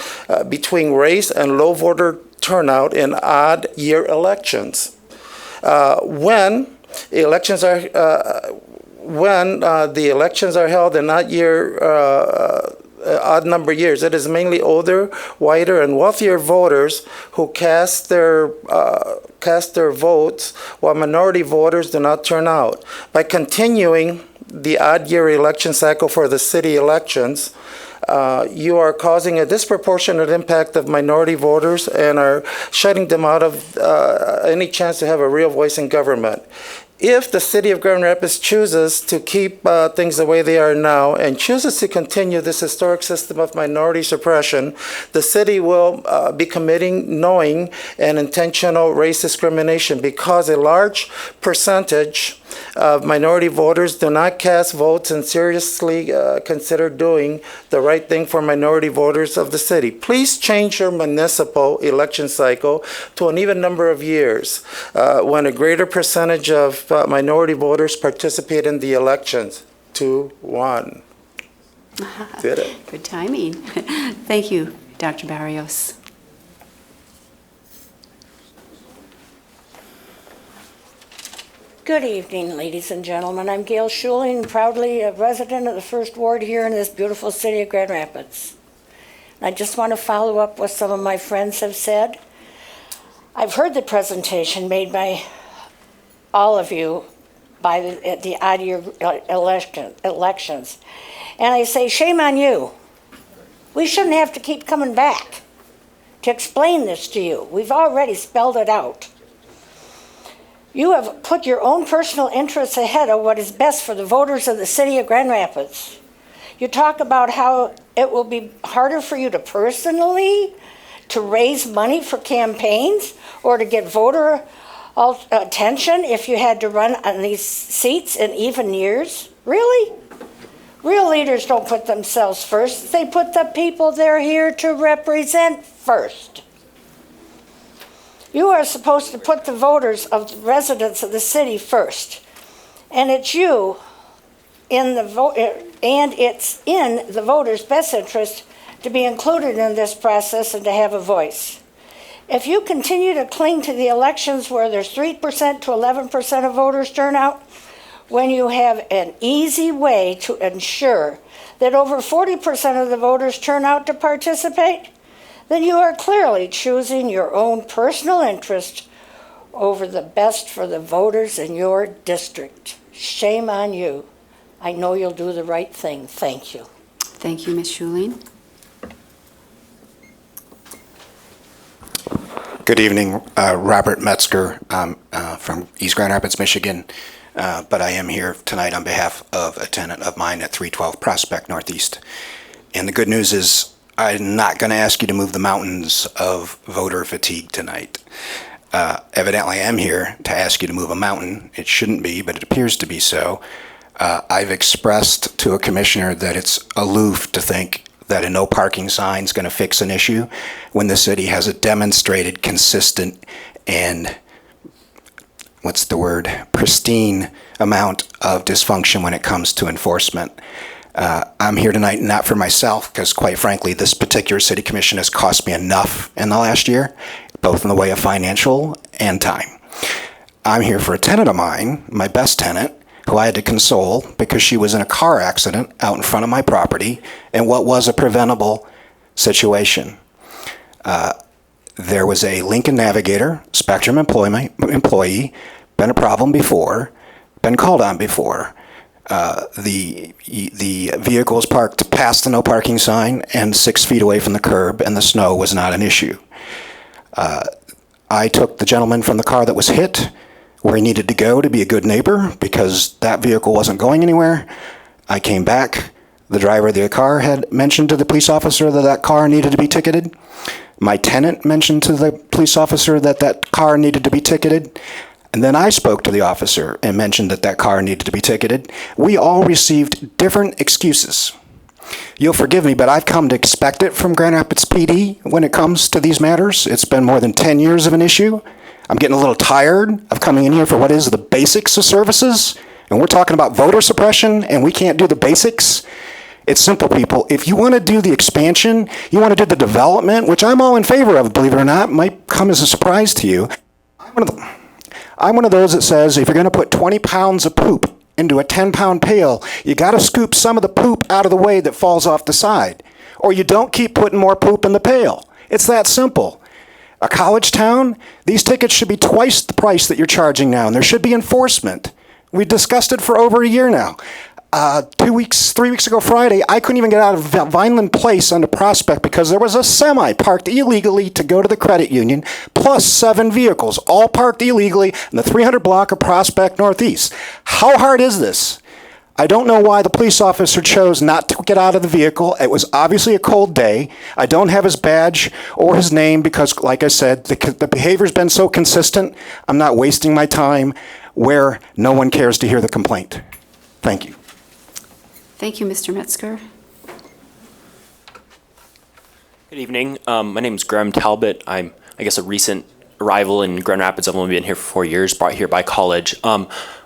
between race and low voter turnout in odd year elections. When the elections are held in odd number years, it is mainly older, whiter, and wealthier voters who cast their votes, while minority voters do not turn out. By continuing the odd year election cycle for the city elections, you are causing a disproportionate impact of minority voters and are shutting them out of any chance to have a real voice in government. If the city of Grand Rapids chooses to keep things the way they are now and chooses to continue this historic system of minority suppression, the city will be committing knowing and intentional race discrimination because a large percentage of minority voters do not cast votes and seriously consider doing the right thing for minority voters of the city. Please change your municipal election cycle to an even number of years when a greater percentage of minority voters participate in the elections. 2-1. Did it. Good timing. Thank you, Dr. Barrios. Good evening, ladies and gentlemen. I'm Gail Schilling, proudly a resident of the First Ward here in this beautiful city of Grand Rapids. I just want to follow up what some of my friends have said. I've heard the presentation made by all of you at the odd-year elections, and I say, shame on you. We shouldn't have to keep coming back to explain this to you. We've already spelled it out. You have put your own personal interests ahead of what is best for the voters of the city of Grand Rapids. You talk about how it will be harder for you to personally to raise money for campaigns or to get voter attention if you had to run on these seats in even years? Really? Real leaders don't put themselves first. They put the people they're here to represent first. You are supposed to put the voters of the residents of the city first. And it's you and it's in the voters' best interest to be included in this process and to have a voice. If you continue to cling to the elections where there's 3% to 11% of voters turnout, when you have an easy way to ensure that over 40% of the voters turn out to participate, then you are clearly choosing your own personal interest over the best for the voters in your district. Shame on you. I know you'll do the right thing. Thank you. Thank you, Ms. Schilling. Good evening, Robert Metzgar from East Grand Rapids, Michigan, but I am here tonight on behalf of a tenant of mine at 312 Prospect Northeast. And the good news is I'm not going to ask you to move the mountains of voter fatigue tonight. Evidently, I'm here to ask you to move a mountain. It shouldn't be, but it appears to be so. I've expressed to a commissioner that it's aloof to think that a no parking sign is going to fix an issue when the city has a demonstrated, consistent, and pristine amount of dysfunction when it comes to enforcement. I'm here tonight not for myself, because quite frankly, this particular city commission has cost me enough in the last year, both in the way of financial and time. I'm here for a tenant of mine, my best tenant, who I had to console because she was in a car accident out in front of my property in what was a preventable situation. There was a Lincoln Navigator, Spectrum employee, been a problem before, been called on before. The vehicle was parked past the no parking sign and 6 feet away from the curb, and the snow was not an issue. I took the gentleman from the car that was hit where he needed to go to be a good neighbor because that vehicle wasn't going anywhere. I came back. The driver of the car had mentioned to the police officer that that car needed to be ticketed. My tenant mentioned to the police officer that that car needed to be ticketed. And then I spoke to the officer and mentioned that that car needed to be ticketed. We all received different excuses. You'll forgive me, but I've come to expect it from Grand Rapids PD when it comes to these matters. It's been more than 10 years of an issue. I'm getting a little tired of coming in here for what is the basics of services, and we're talking about voter suppression, and we can't do the basics. It's simple, people. If you want to do the expansion, you want to do the development, which I'm all in favor of, believe it or not, might come as a surprise to you. I'm one of those that says if you're going to put 20 pounds of poop into a 10-pound pail, you got to scoop some of the poop out of the way that falls off the side, or you don't keep putting more poop in the pail. It's that simple. A college town, these tickets should be twice the price that you're charging now, and there should be enforcement. We discussed it for over a year now. 3 weeks ago Friday, I couldn't even get out of Vineland Place on the Prospect because there was a semi parked illegally to go to the credit union, plus 7 vehicles, all parked illegally in the 300 block of Prospect Northeast. How hard is this? I don't know why the police officer chose not to get out of the vehicle. It was obviously a cold day. I don't have his badge or his name because, like I said, the behavior's been so consistent. I'm not wasting my time where no one cares to hear the complaint. Thank you. Thank you, Mr. Metzger. Good evening. My name is Graham Talbot. I'm, I guess, a recent arrival in Grand Rapids. I've only been here for 4 years, brought here by college.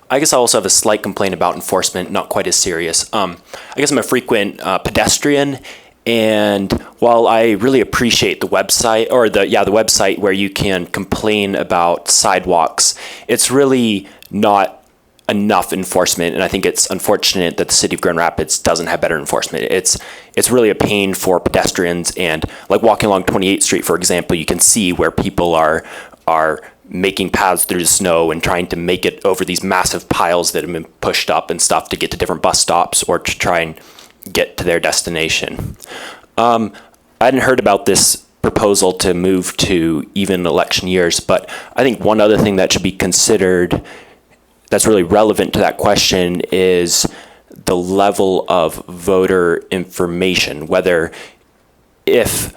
I guess I also have a slight complaint about enforcement, not quite as serious. I guess I'm a frequent pedestrian, and while I really appreciate the website, or the website where you can complain about sidewalks, it's really not enough enforcement, and I think it's unfortunate that the city of Grand Rapids doesn't have better enforcement. It's really a pain for pedestrians, and like walking along 28th Street, for example, you can see where people are making paths through the snow and trying to make it over these massive piles that have been pushed up and stuff to get to different bus stops or to try and get to their destination. I hadn't heard about this proposal to move to even election years, but I think one other thing that should be considered that's really relevant to that question is the level of voter information, whether it's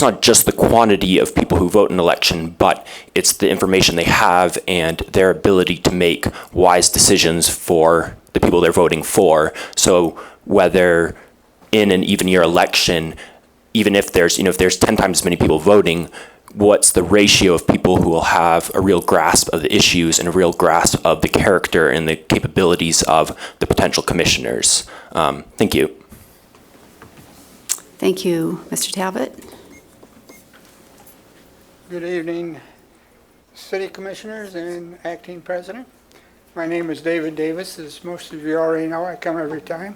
not just the quantity of people who vote in an election, but it's the information they have and their ability to make wise decisions for the people they're voting for. So whether in an even year election, even if there's 10 times as many people voting, what's the ratio of people who will have a real grasp of the issues and a real grasp of the character and the capabilities of the potential commissioners? Thank you. Thank you, Mr. Talbot. Good evening, City Commissioners and Acting President. My name is David Davis. As most of you already know, I come every time.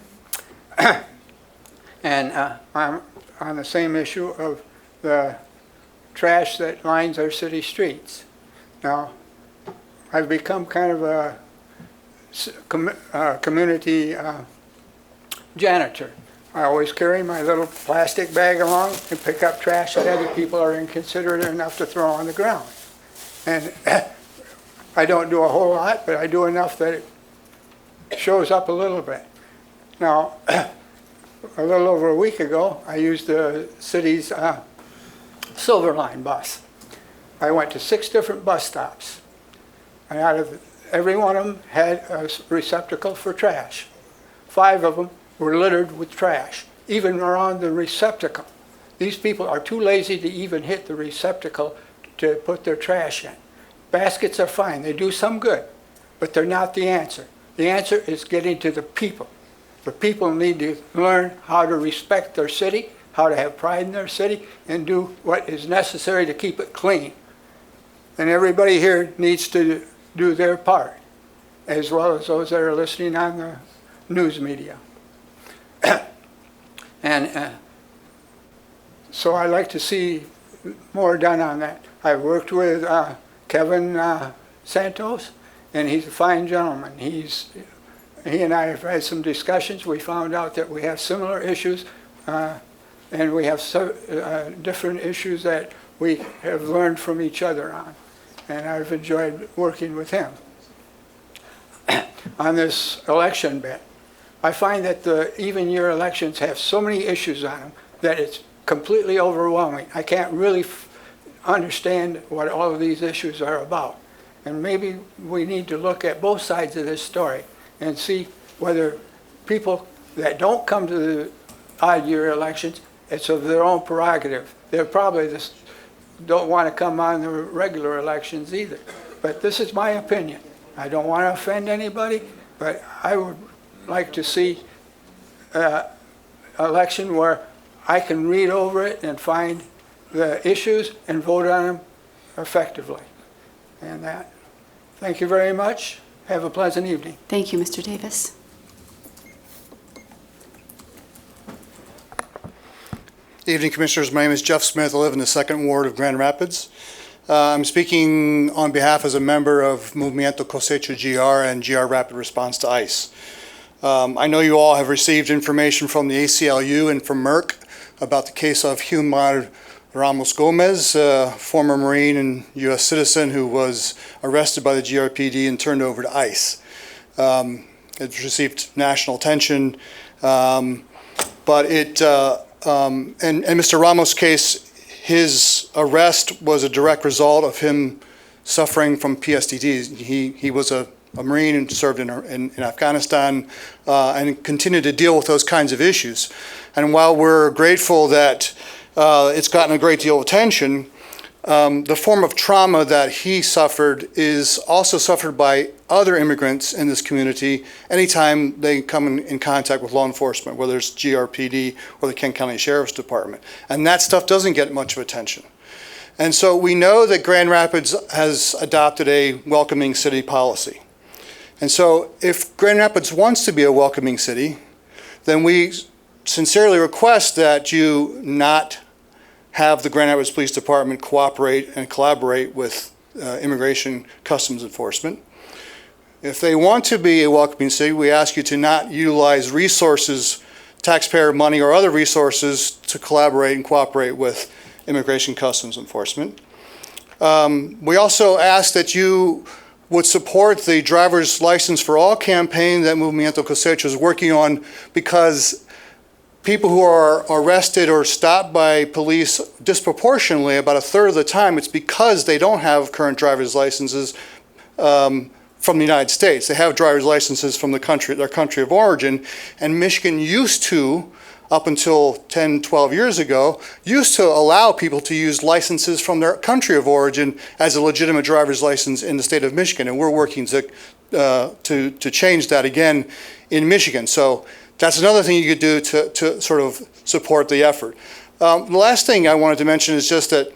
And I'm on the same issue of the trash that lines our city streets. Now, I've become kind of a community janitor. I always carry my little plastic bag along and pick up trash that other people are inconsiderate enough to throw on the ground. And I don't do a whole lot, but I do enough that it shows up a little bit. Now, a little over a week ago, I used the city's Silver Line bus. I went to 6 different bus stops, and out of every one of them had a receptacle for trash. 5 of them were littered with trash, even around the receptacle. These people are too lazy to even hit the receptacle to put their trash in. Baskets are fine, they do some good, but they're not the answer. The answer is getting to the people. The people need to learn how to respect their city, how to have pride in their city, and do what is necessary to keep it clean. And everybody here needs to do their part, as well as those that are listening on the news media. And so I'd like to see more done on that. I've worked with Kevin Santos, and he's a fine gentleman. He and I have had some discussions. We found out that we have similar issues, and we have different issues that we have learned from each other on. And I've enjoyed working with him. On this election bit, I find that the even year elections have so many issues on them that it's completely overwhelming. I can't really understand what all of these issues are about. And maybe we need to look at both sides of this story and see whether people that don't come to the odd year elections, it's of their own prerogative. They're probably just don't want to come on the regular elections either. But this is my opinion. I don't want to offend anybody, but I would like to see an election where I can read over it and find the issues and vote on them effectively. And that. Thank you very much. Have a pleasant evening. Thank you, Mr. Davis. Evening, Commissioners. My name is Jeff Smith. I live in the 2nd Ward of Grand Rapids. I'm speaking on behalf as a member of Movimiento Cosecha GR and GR Rapid Response to ICE. I know you all have received information from the ACLU and from Merck about the case of Humar Ramos Gomez, a former Marine and U.S. citizen who was arrested by the GRPD and turned over to ICE. It's received national attention, but in Mr. Ramos' case, his arrest was a direct result of him suffering from PTSD. He was a Marine and served in Afghanistan and continued to deal with those kinds of issues. And while we're grateful that it's gotten a great deal of attention, the form of trauma that he suffered is also suffered by other immigrants in this community anytime they come in contact with law enforcement, whether it's GRPD or the Kent County Sheriff's Department. And that stuff doesn't get much of attention. And so we know that Grand Rapids has adopted a welcoming city policy. And so if Grand Rapids wants to be a welcoming city, then we sincerely request that you not have the Grand Rapids Police Department cooperate and collaborate with Immigration Customs Enforcement. If they want to be a welcoming city, we ask you to not utilize resources, taxpayer money or other resources to collaborate and cooperate with Immigration Customs Enforcement. We also ask that you would support the Driver's License for All campaign that Movimiento Cosecho is working on, because people who are arrested or stopped by police disproportionately, about a third of the time, it's because they don't have current driver's licenses from the United States. They have driver's licenses from their country of origin, and Michigan used to, up until 10, 12 years ago, used to allow people to use licenses from their country of origin as a legitimate driver's license in the state of Michigan, and we're working to change that again in Michigan. So that's another thing you could do to sort of support the effort. The last thing I wanted to mention is just that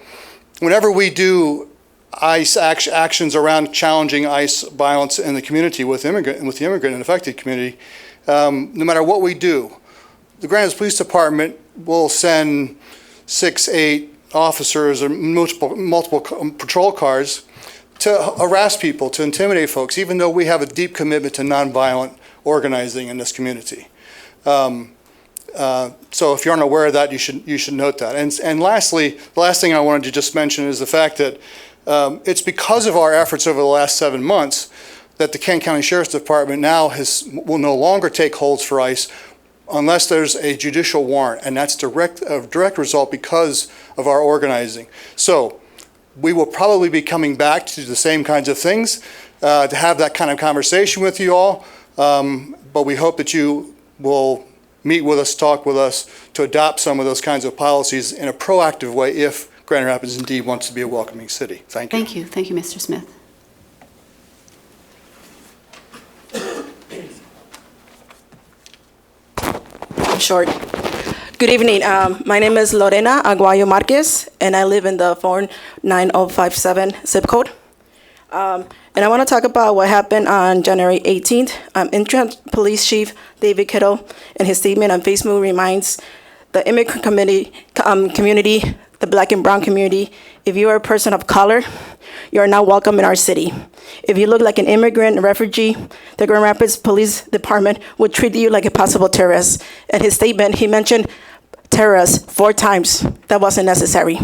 whenever we do ICE actions around challenging ICE violence in the community with the immigrant and affected community, no matter what we do, the Grand Rapids Police Department will send 6, 8 officers or multiple patrol cars to harass people, to intimidate folks, even though we have a deep commitment to nonviolent organizing in this community. So if you aren't aware of that, you should note that. And lastly, the last thing I wanted to just mention is the fact that it's because of our efforts over the last 7 months that the Kent County Sheriff's Department now will no longer take holds for ICE unless there's a judicial warrant, and that's a direct result because of our organizing. So we will probably be coming back to the same kinds of things, to have that kind of conversation with you all, but we hope that you will meet with us, talk with us, to adopt some of those kinds of policies in a proactive way if Grand Rapids indeed wants to be a welcoming city. Thank you. Thank you. Thank you, Mr. Smith. Short. Good evening. My name is Lorena Agua Marquez, and I live in the 49057 zip code. And I want to talk about what happened on January 18th. Interim Police Chief David Kittle, in his statement on Facebook, reminds the immigrant community, the Black and brown community, if you are a person of color, you are not welcome in our city. If you look like an immigrant, a refugee, the Grand Rapids Police Department would treat you like a possible terrorist. In his statement, he mentioned terrorists 4 times. That wasn't necessary.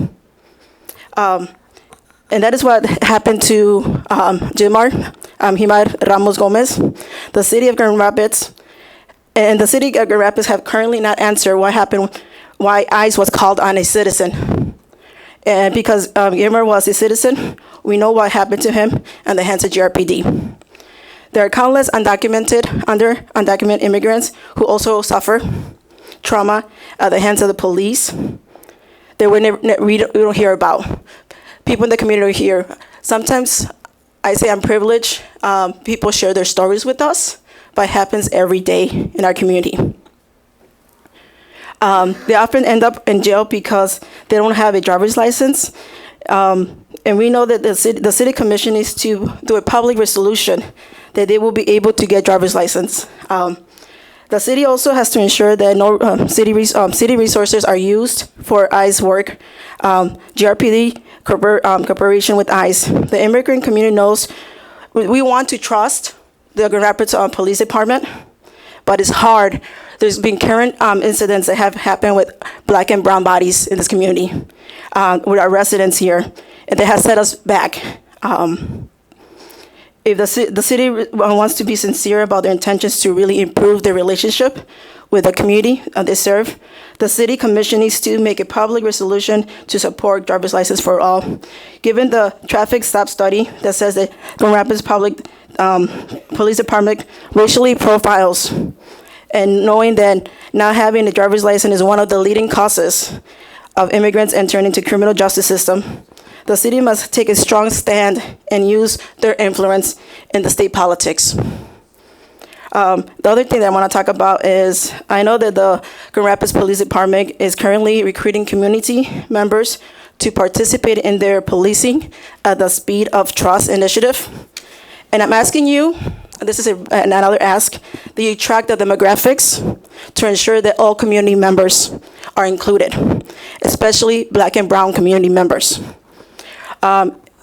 And that is what happened to Himar Ramos Gomez. The city of Grand Rapids and the city of Grand Rapids have currently not answered what happened, why ICE was called on a citizen. And because Himar was a citizen, we know what happened to him at the hands of GRPD. There are countless undocumented immigrants who also suffer trauma at the hands of the police that we don't hear about. People in the community here, sometimes I say I'm privileged. People share their stories with us, but it happens every day in our community. They often end up in jail because they don't have a driver's license. And we know that the city commission needs to do a public resolution that they will be able to get driver's license. The city also has to ensure that no city resources are used for ICE work. GRPD cooperation with ICE. The immigrant community knows we want to trust the Grand Rapids Police Department, but it's hard. There's been current incidents that have happened with Black and brown bodies in this community, with our residents here, and that has set us back. if the city wants to be sincere about their intentions to really improve their relationship with the community they serve, the city commission needs to make a public resolution to support driver's license for all. Given the traffic stop study that says that Grand Rapids Public Police Department racially profiles, and knowing that not having a driver's license is one of the leading causes of immigrants entering into criminal justice system, the city must take a strong stand and use their influence in the state politics. The other thing that I want to talk about is I know that the Grand Rapids Police Department is currently recruiting community members to participate in their policing at the Speed of Trust initiative. And I'm asking you, this is another ask, that you track the demographics to ensure that all community members are included, especially Black and Brown community members.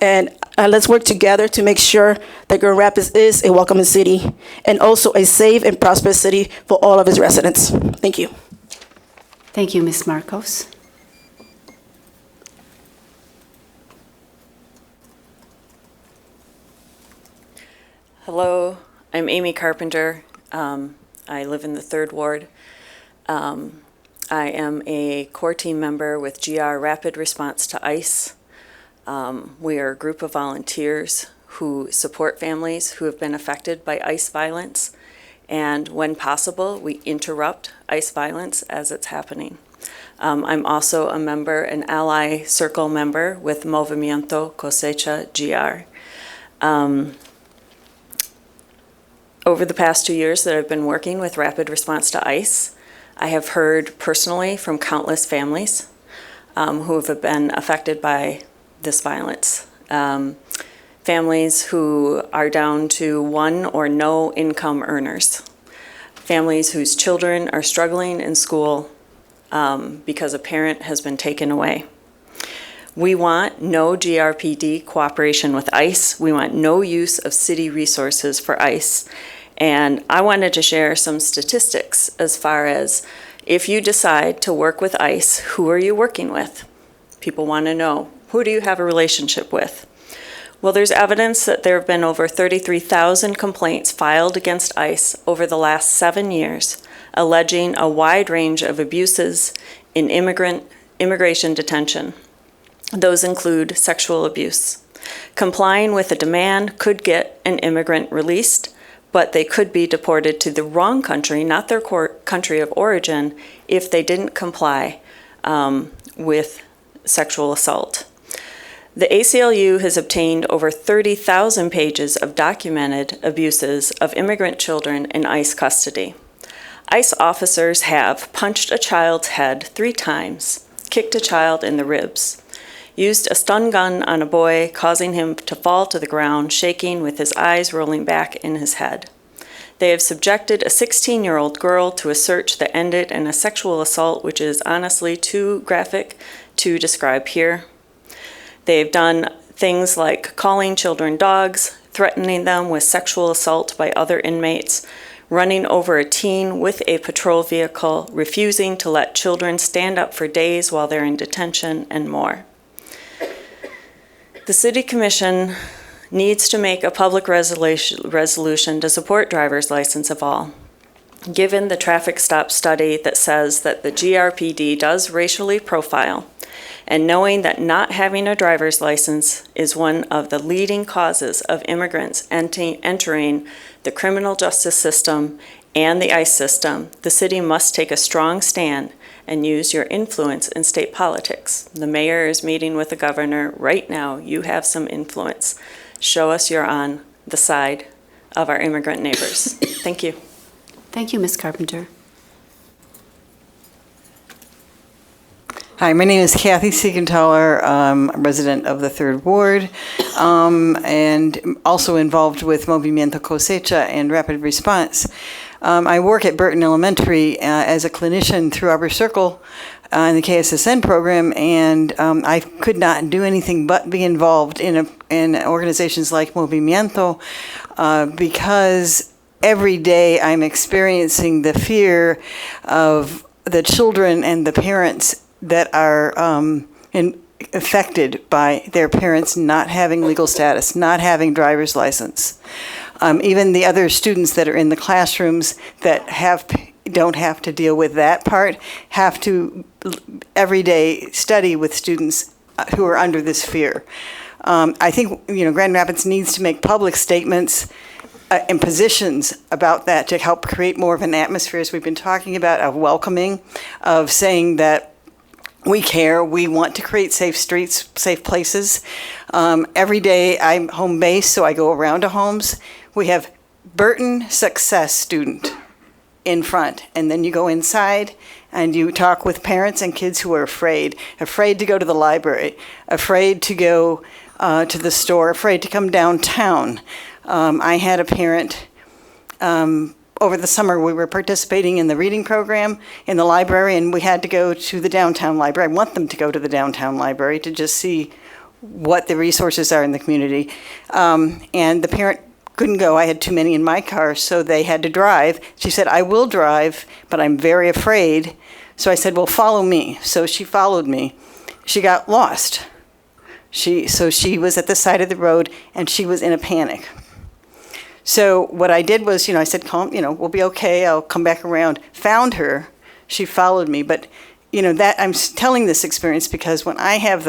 And let's work together to make sure that Grand Rapids is a welcoming city and also a safe and prosperous city for all of its residents. Thank you. Thank you, Ms. Marcos. Hello, I'm Amy Carpenter. I live in the 3rd Ward. I am a core team member with GR Rapid Response to ICE. We are a group of volunteers who support families who have been affected by ICE violence, and when possible, we interrupt ICE violence as it's happening. I'm also a member, an ally circle member with Movimiento Cosecha GR. Over the past 2 years that I've been working with Rapid Response to ICE, I have heard personally from countless families who have been affected by this violence. Families who are down to one or no income earners. Families whose children are struggling in school because a parent has been taken away. We want no GRPD cooperation with ICE. We want no use of city resources for ICE. And I wanted to share some statistics as far as if you decide to work with ICE, who are you working with? People want to know, who do you have a relationship with? Well, there's evidence that there have been over 33,000 complaints filed against ICE over the last 7 years, alleging a wide range of abuses in immigration detention. Those include sexual abuse. Complying with a demand could get an immigrant released, but they could be deported to the wrong country, not their country of origin, if they didn't comply with sexual assault. The ACLU has obtained over 30,000 pages of documented abuses of immigrant children in ICE custody. ICE officers have punched a child's head 3 times, kicked a child in the ribs, used a stun gun on a boy, causing him to fall to the ground, shaking with his eyes rolling back in his head. They have subjected a 16-year-old girl to a search that ended in a sexual assault, which is honestly too graphic to describe here. They've done things like calling children dogs, threatening them with sexual assault by other inmates, running over a teen with a patrol vehicle, refusing to let children stand up for days while they're in detention, and more. The City Commission needs to make a public resolution to support driver's license of all. Given the traffic stop study that says that the GRPD does racially profile, and knowing that not having a driver's license is one of the leading causes of immigrants entering the criminal justice system and the ICE system, the city must take a strong stand and use your influence in state politics. The mayor is meeting with the governor right now. You have some influence. Show us you're on the side of our immigrant neighbors. Thank you. Thank you, Ms. Carpenter. Hi, my name is Kathy Siegenthaler. I'm a resident of the 3rd Ward and also involved with Movimiento Cosecha and Rapid Response. I work at Burton Elementary as a clinician through Upper Circle in the KSSN program, and I could not do anything but be involved in organizations like Movimiento because every day I'm experiencing the fear of the children and the parents that are affected by their parents not having legal status, not having driver's license. Even the other students that are in the classrooms that don't have to deal with that part have to every day study with students who are under this fear. I think Grand Rapids needs to make public statements and positions about that to help create more of an atmosphere, as we've been talking about, of welcoming, of saying that we care, we want to create safe streets, safe places. Every day I'm home based, so I go around to homes. We have Burton Success Student in front, and then you go inside and you talk with parents and kids who are afraid to go to the library, afraid to go to the store, afraid to come downtown. I had a parent, over the summer we were participating in the reading program in the library, and we had to go to the downtown library. I want them to go to the downtown library to just see what the resources are in the community. And the parent couldn't go. I had too many in my car, so they had to drive. She said, I will drive, but I'm very afraid. So I said, well, follow me. So she followed me. She got lost. So she was at the side of the road, and she was in a panic. So what I did was, I said, calm, we'll be okay. I'll come back around. Found her. She followed me. But, that I'm telling this experience because when I have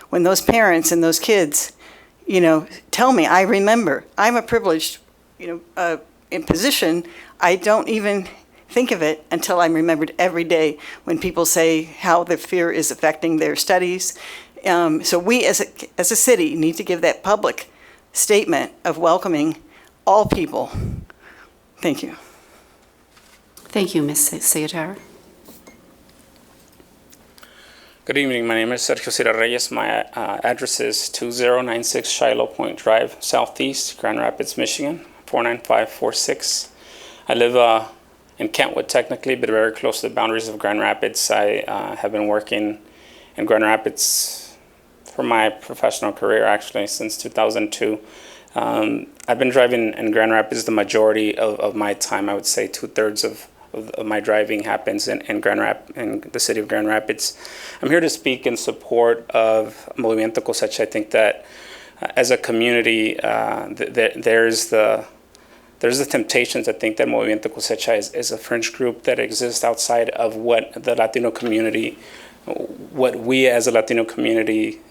when those parents and those kids, tell me, I remember. I'm a privileged, in position. I don't even think of it until I'm remembered every day when people say how the fear is affecting their studies. So we as a city need to give that public statement of welcoming all people. Thank you. Thank you, Ms. Segatar. Good evening. My name is Sergio Cira Reyes. My address is 2096 Shiloh Point Drive, Southeast, Grand Rapids, Michigan, 49546. I live in Kentwood technically, but very close to the boundaries of Grand Rapids. I have been working in Grand Rapids for my professional career actually since 2002. I've been driving in Grand Rapids the majority of my time. I would say 2/3 of my driving happens in the city of Grand Rapids. I'm here to speak in support of Movimiento Cosecha. I think that as a community, there's the temptations. I think that Movimiento Cosecha is a fringe group that exists outside of what the Latino community, what we as a Latino community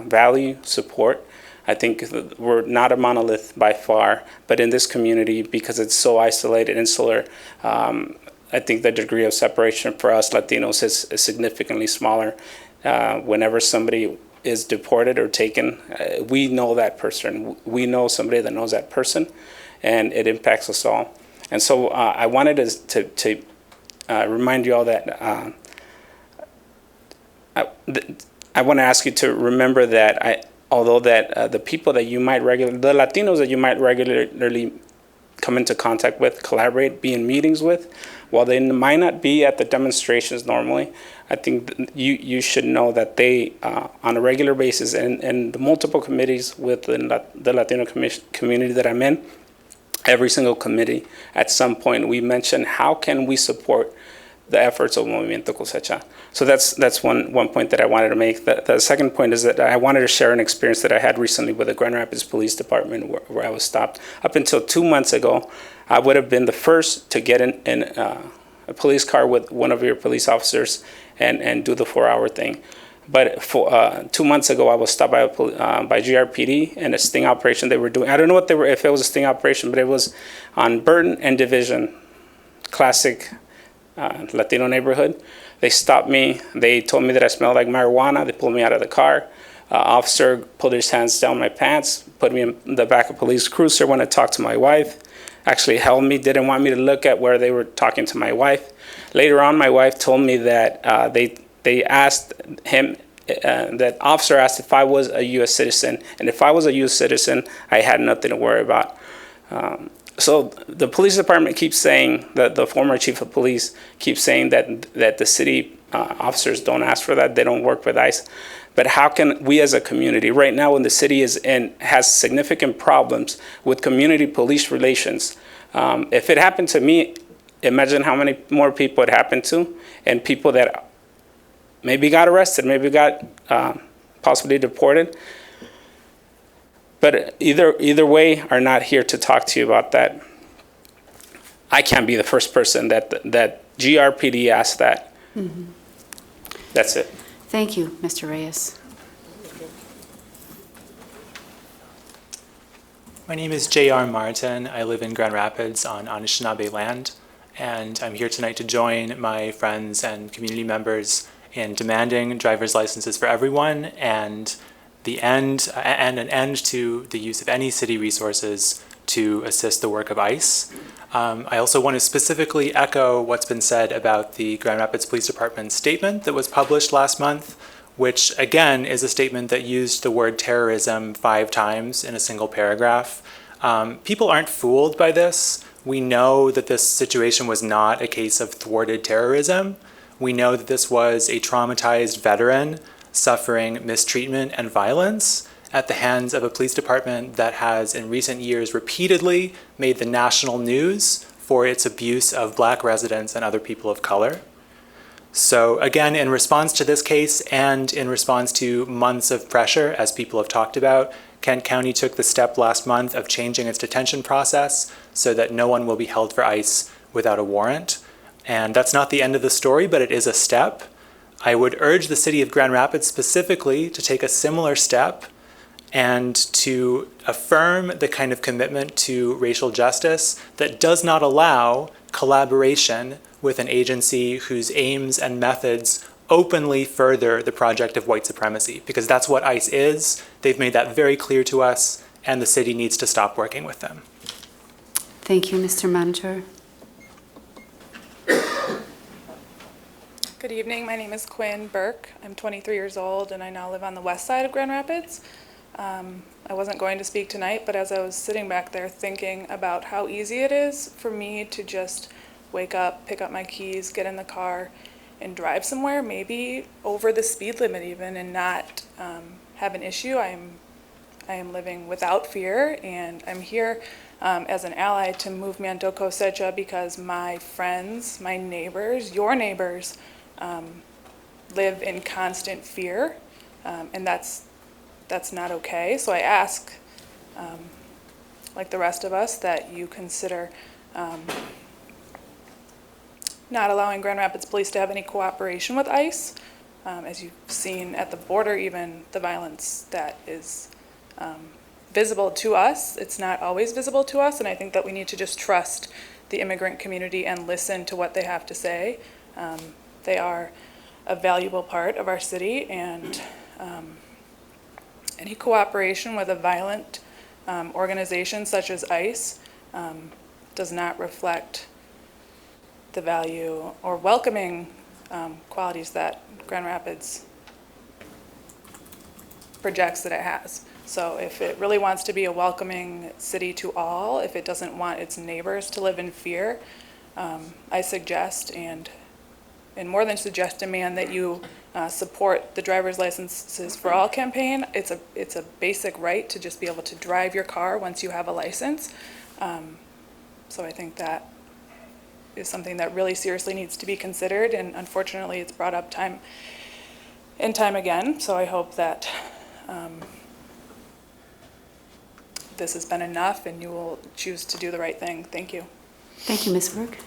value, support. I think we're not a monolith by far, but in this community, because it's so isolated, insular, I think the degree of separation for us Latinos is significantly smaller. Whenever somebody is deported or taken, we know that person. We know somebody that knows that person, and it impacts us all. And so I wanted to remind you all that I want to ask you to remember that although the people that you might the Latinos that you might regularly come into contact with, collaborate, be in meetings with, while they might not be at the demonstrations normally, I think you should know that they, on a regular basis, and the multiple committees within the Latino community that I'm in, every single committee, at some point we mention how can we support the efforts of Movimiento Cosecha. So that's one point that I wanted to make. The second point is that I wanted to share an experience that I had recently with the Grand Rapids Police Department where I was stopped. Up until 2 months ago, I would have been the first to get in a police car with one of your police officers and do the 4-hour thing. But for 2 months ago, I was stopped by GRPD and a sting operation they were doing. I don't know if it was a sting operation, but it was on Burton and Division, classic Latino neighborhood. They stopped me. They told me that I smelled like marijuana. They pulled me out of the car. Officer pulled his hands down my pants, put me in the back of a police cruiser when I talked to my wife, actually held me, didn't want me to look at where they were talking to my wife. Later on, my wife told me that they asked him, that officer asked if I was a U.S. citizen, and if I was a U.S. citizen, I had nothing to worry about. So the police department keeps saying, that the former chief of police keeps saying that the city officers don't ask for that, they don't work with ICE. But how can we as a community, right now when the city has significant problems with community police relations, if it happened to me, imagine how many more people it happened to, and people that maybe got arrested, maybe got possibly deported. But either way, are not here to talk to you about that. I can't be the first person that GRPD asked that. Mhm. That's it. Thank you, Mr. Reyes. My name is J.R. Martin. I live in Grand Rapids on Anishinaabe land, and I'm here tonight to join my friends and community members in demanding driver's licenses for everyone and an end to the use of any city resources to assist the work of ICE. I also want to specifically echo what's been said about the Grand Rapids Police Department statement that was published last month, which again is a statement that used the word terrorism 5 times in a single paragraph. People aren't fooled by this. We know that this situation was not a case of thwarted terrorism. We know that this was a traumatized veteran suffering mistreatment and violence at the hands of a police department that has in recent years repeatedly made the national news for its abuse of Black residents and other people of color. So again, in response to this case and in response to months of pressure, as people have talked about, Kent County took the step last month of changing its detention process so that no one will be held for ICE without a warrant. And that's not the end of the story, but it is a step. I would urge the city of Grand Rapids specifically to take a similar step and to affirm the kind of commitment to racial justice that does not allow collaboration with an agency whose aims and methods openly further the project of white supremacy, because that's what ICE is. They've made that very clear to us, and the city needs to stop working with them. Thank you, Mr. Manager. Good evening. My name is Quinn Burke. I'm 23 years old, and I now live on the west side of Grand Rapids. I wasn't going to speak tonight, but as I was sitting back there thinking about how easy it is for me to just wake up, pick up my keys, get in the car, and drive somewhere, maybe over the speed limit even, and not have an issue. I am living without fear, and I'm here as an ally to Movimiento Cosecha because my friends, my neighbors, your neighbors, live in constant fear, and that's not okay. So I ask, like the rest of us, that you consider not allowing Grand Rapids Police to have any cooperation with ICE. As you've seen at the border, even the violence that is visible to us, it's not always visible to us, and I think that we need to just trust the immigrant community and listen to what they have to say. They are a valuable part of our city, and any cooperation with a violent organization such as ICE does not reflect the value or welcoming qualities that Grand Rapids projects that it has. So if it really wants to be a welcoming city to all, if it doesn't want its neighbors to live in fear, I suggest, and more than suggest, demand that you support the Driver's Licenses for All campaign. It's a basic right to just be able to drive your car once you have a license. So I think that is something that really seriously needs to be considered, and unfortunately it's brought up time and time again. So I hope that this has been enough and you will choose to do the right thing. Thank you. Thank you, Ms. Burke.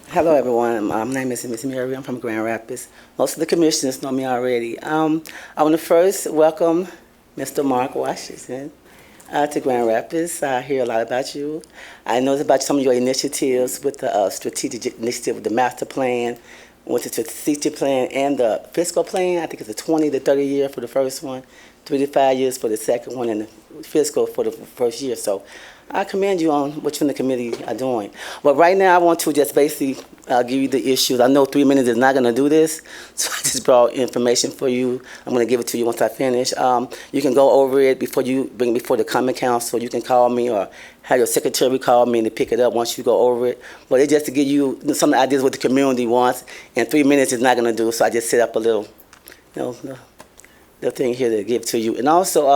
Hello, everyone. My name is Ms. Mary. I'm from Grand Rapids. Most of the commissioners know me already. I want to first welcome Mr. Mark Washington to Grand Rapids. I hear a lot about you. I know about some of your initiatives with the strategic initiative with the master plan, with the strategic plan and the fiscal plan. I think it's a 20 to 30 year for the first one, 3 to 5 years for the second one, and the fiscal for the first year. So I commend you on what you and the committee are doing. But right now, I want to just basically give you the issues. I know 3 minutes is not going to do this, so I just brought information for you. I'm going to give it to you once I finish. You can go over it before you bring it before the Common Council. You can call me or have your secretary call me to pick it up once you go over it. But it's just to give you some ideas what the community wants, and 3 minutes is not going to do, so I just set up a little, the thing here to give to you. And also,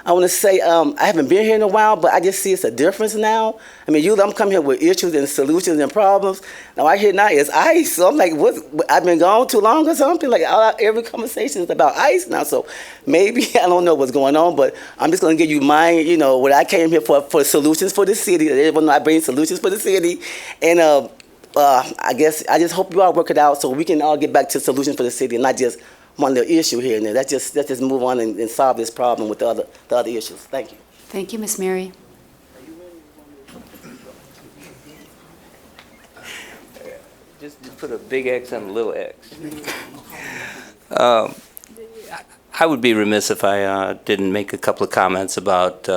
I want to say I haven't been here in a while, but I just see it's a difference now. I mean, usually I'm coming here with issues and solutions and problems. Now I hear now it's ICE, so I'm like, what? I've been gone too long or something? Like every conversation is about ICE now, so maybe I don't know what's going on, but I'm just going to give you mine. You know, what I came here for solutions for the city. Everyone know I bring solutions for the city, and I guess I just hope you all work it out so we can all get back to solutions for the city and not just one little issue here and there. Let's just move on and solve this problem with the other issues. Thank you. Thank you, Ms. Mary. Just put a big X and a little X. I would be remiss if I didn't make a couple of comments about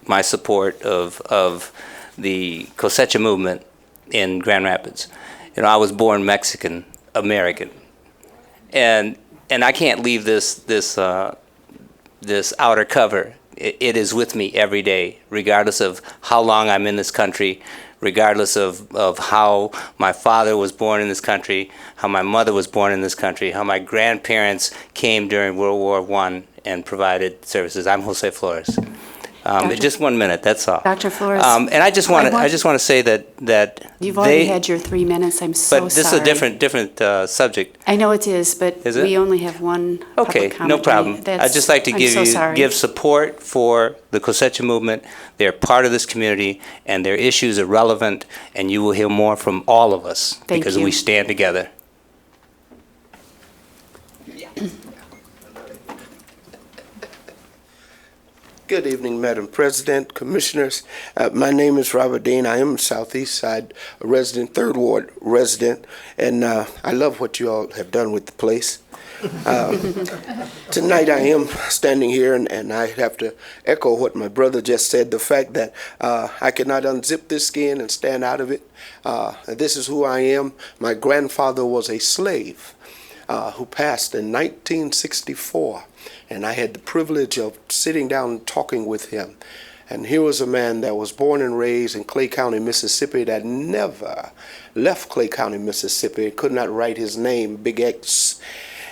my support of the cosecha movement in Grand Rapids. You know, I was born Mexican American, and I can't leave this outer cover. It is with me every day, regardless of how long I'm in this country, regardless of how my father was born in this country, how my mother was born in this country, how my grandparents came during World War I and provided services. I'm Jose Flores. Just 1 minute, that's all. Dr. Flores. And I just want to say that You've already had your 3 minutes. I'm so sorry. But this is a different subject. I know it is, but we only have one Okay, public comment. no problem. I'd just like to give support for the cosecha movement. They're part of this community, and their issues are relevant, and you will hear more from all of us because we stand together. Good evening, Madam President, Commissioners. My name is Robert Dean. I am a Southeast Side resident, Third Ward resident, and I love what you all have done with the place. Tonight I am standing here, and I have to echo what my brother just said, the fact that I cannot unzip this skin and stand out of it. This is who I am. My grandfather was a slave who passed in 1964. And I had the privilege of sitting down and talking with him. And here was a man that was born and raised in Clay County, Mississippi, that never left Clay County, Mississippi, could not write his name, Big X.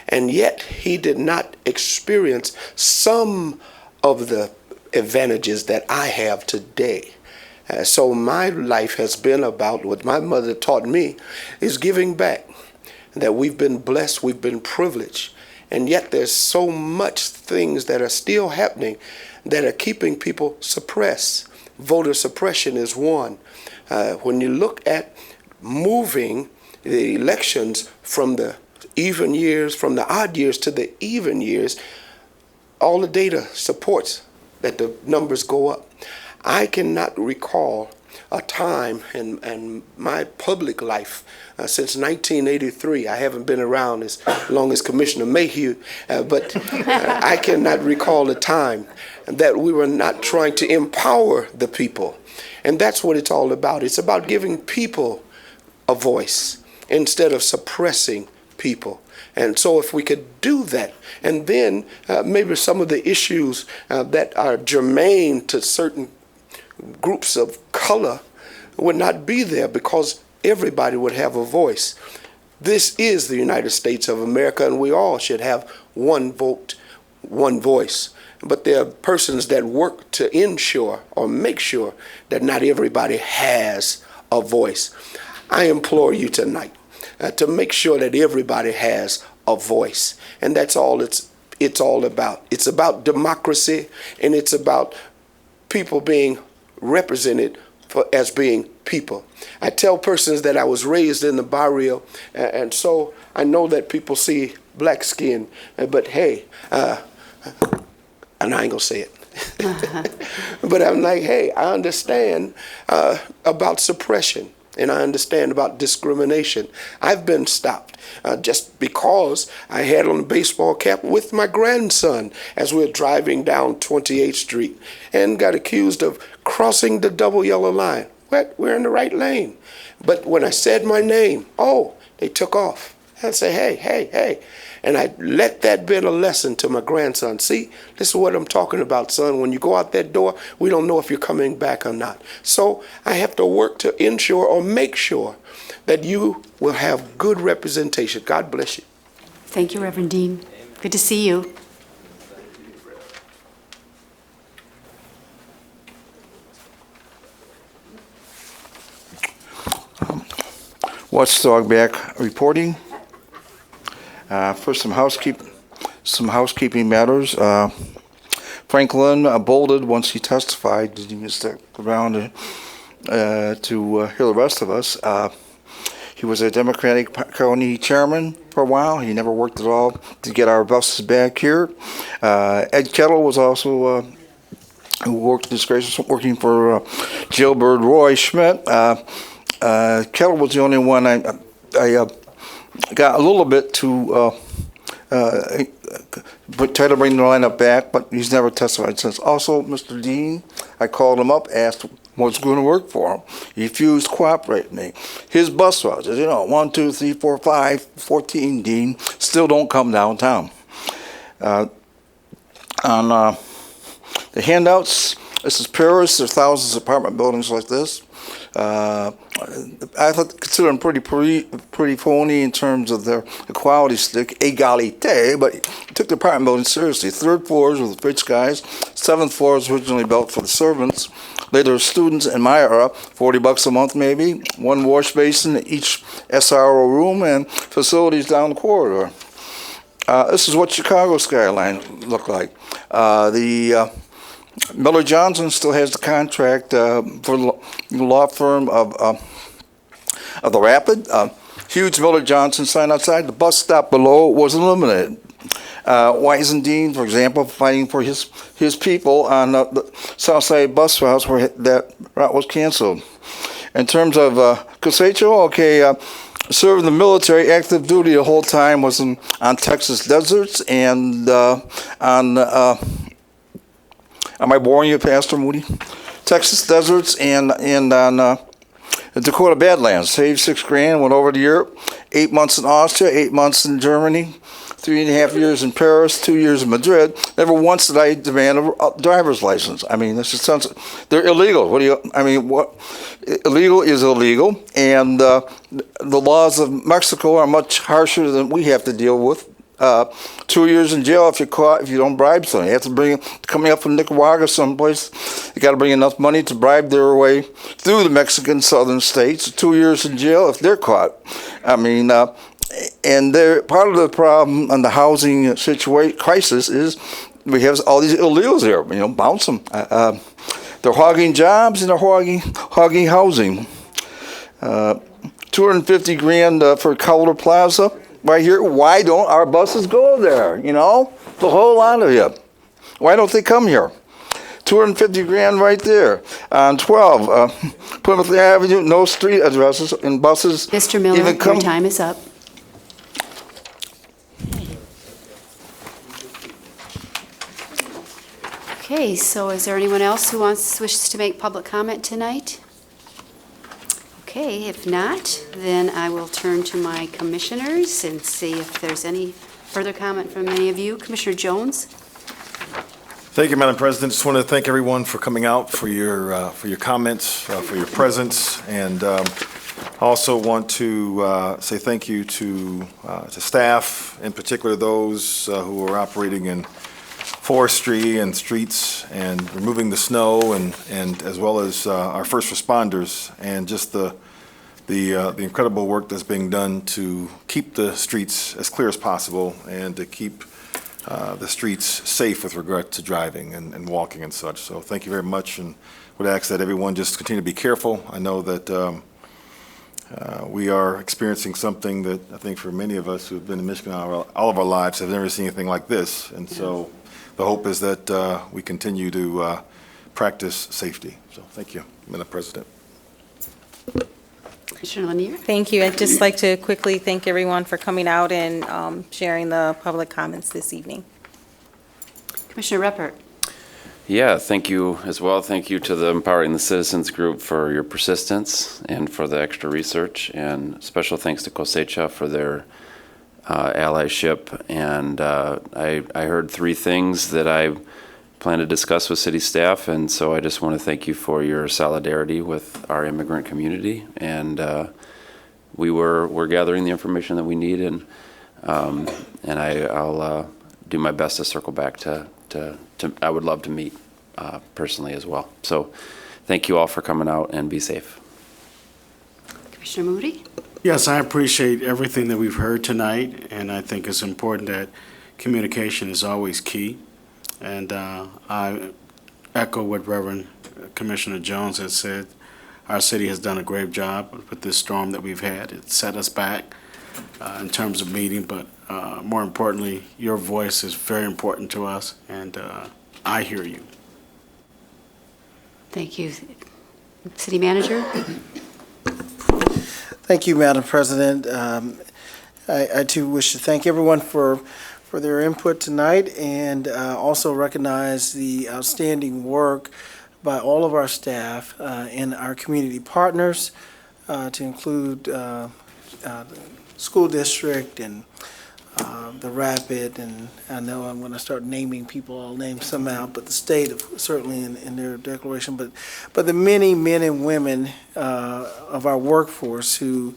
And yet he did not experience some of the advantages that I have today. So my life has been about what my mother taught me is giving back. That we've been blessed, we've been privileged. And yet there's so much things that are still happening that are keeping people suppressed. Voter suppression is one. When you look at moving the elections from the even years, from the odd years to the even years, all the data supports that the numbers go up. I cannot recall a time in my public life since 1983. I haven't been around as long as Commissioner Mayhew, but I cannot recall a time that we were not trying to empower the people. And that's what it's all about. It's about giving people a voice instead of suppressing people. And so if we could do that, and then maybe some of the issues that are germane to certain groups of color would not be there because everybody would have a voice. This is the United States of America, and we all should have one vote, one voice. But there are persons that work to ensure or make sure that not everybody has a voice. I implore you tonight to make sure that everybody has a voice. And that's all it's all about. It's about democracy, and it's about people being represented as being people. I tell persons that I was raised in the barrio, and so I know that people see black skin, but hey, and I ain't gonna say it. But I'm like, hey, I understand about suppression, and I understand about discrimination. I've been stopped just because I had on a baseball cap with my grandson as we were driving down 28th Street and got accused of crossing the double yellow line. We're in the right lane. But when I said my name, they took off. I say, hey. And I let that be a lesson to my grandson. See, this is what I'm talking about, son. When you go out that door, we don't know if you're coming back or not. So I have to work to ensure or make sure that you will have good representation. God bless you. Thank you, Reverend Dean. Good to see you. Watchdog back reporting. First, some housekeeping matters. Franklin bolded once he testified. Did he stick around to hear the rest of us? He was a Democratic county chairman for a while. He never worked at all to get our buses back here. Ed Kettle was also who worked working for Jailbird Roy Schmidt. Kettle was the only one I got a little bit to try to bring the lineup back, but he's never testified since. Also, Mr. Dean, I called him up, asked what's going to work for him. He refused to cooperate with me. His bus routes, 1, 2, 3, 4, 5, 14, Dean, still don't come downtown. On the handouts, this is Paris. There's thousands of apartment buildings like this. I consider them pretty phony in terms of their equality stick, égalité, but he took the apartment building seriously. 3rd floors were the rich guys. 7th floor was originally built for the servants. Later, students in my era, $40 a month maybe, 1 wash basin in each SRO room, and facilities down the corridor. This is what Chicago's skyline looked like. Miller Johnson still has the contract for the law firm of the Rapid. Huge Miller Johnson sign outside. The bus stop below was eliminated. Weisendean, for example, fighting for his people on the South Side bus routes where that route was canceled. In terms of Cosecho, served in the military, active duty the whole time was on Texas deserts and am I boring you, Pastor Moody? Texas deserts and on the Dakota Badlands. Saved $6,000, went over to Europe, 8 months in Austria, 8 months in Germany, 3.5 years in Paris, 2 years in Madrid. Never once did I demand a driver's license. I mean, this sounds, they're illegal. Illegal is illegal, and the laws of Mexico are much harsher than we have to deal with. 2 years in jail if you're caught, if you don't bribe someone. You have to coming up from Nicaragua someplace, you got to bring enough money to bribe their way through the Mexican southern states. 2 years in jail if they're caught. I mean, and they're part of the problem on the housing crisis is we have all these illegals here. Bounce them. They're hogging jobs and they're hogging housing. $250,000 for Calder Plaza. Right here, why don't our buses go there? The whole lot of you. Why don't they come here? $250,000 right there. On 12, Plymouth Avenue, no street addresses, and buses. Mr. Miller, your time is up. Okay, so is there anyone else who wishes to make public comment tonight? Okay, if not, then I will turn to my commissioners and see if there's any further comment from any of you. Commissioner Jones? Thank you, Madam President. Just want to thank everyone for coming out, for your comments, for your presence, and also want to say thank you to staff, in particular those who are operating in forestry and streets and removing the snow, and as well as our first responders, and just the incredible work that's being done to keep the streets as clear as possible and to keep the streets safe with regard to driving and walking and such. So thank you very much, and would ask that everyone just continue to be careful. I know that we are experiencing something that I think for many of us who have been in Michigan all of our lives have never seen anything like this, and so the hope is that we continue to practice safety. So thank you, Madam President. Commissioner Lanier? Thank you. I'd just like to quickly thank everyone for coming out and sharing the public comments this evening. Commissioner Reppert? Yeah, thank you as well. Thank you to the Empowering the Citizens group for your persistence and for the extra research, and special thanks to Cosecha for their allyship. And I heard 3 things that I plan to discuss with city staff, and so I just want to thank you for your solidarity with our immigrant community. And we're gathering the information that we need, and I'll do my best to circle back to I would love to meet personally as well. So thank you all for coming out, and be safe. Commissioner Moody? Yes, I appreciate everything that we've heard tonight, and I think it's important that communication is always key. And I echo what Reverend Commissioner Jones has said. Our city has done a great job with this storm that we've had. It set us back in terms of meeting, but more importantly, your voice is very important to us, and I hear you. Thank you. City Manager? Thank you, Madam President. I too wish to thank everyone for their input tonight, and also recognize the outstanding work by all of our staff and our community partners, to include the school district and the Rapid, and I know I'm going to start naming people. I'll name some out, but the state certainly in their declaration, but the many men and women of our workforce who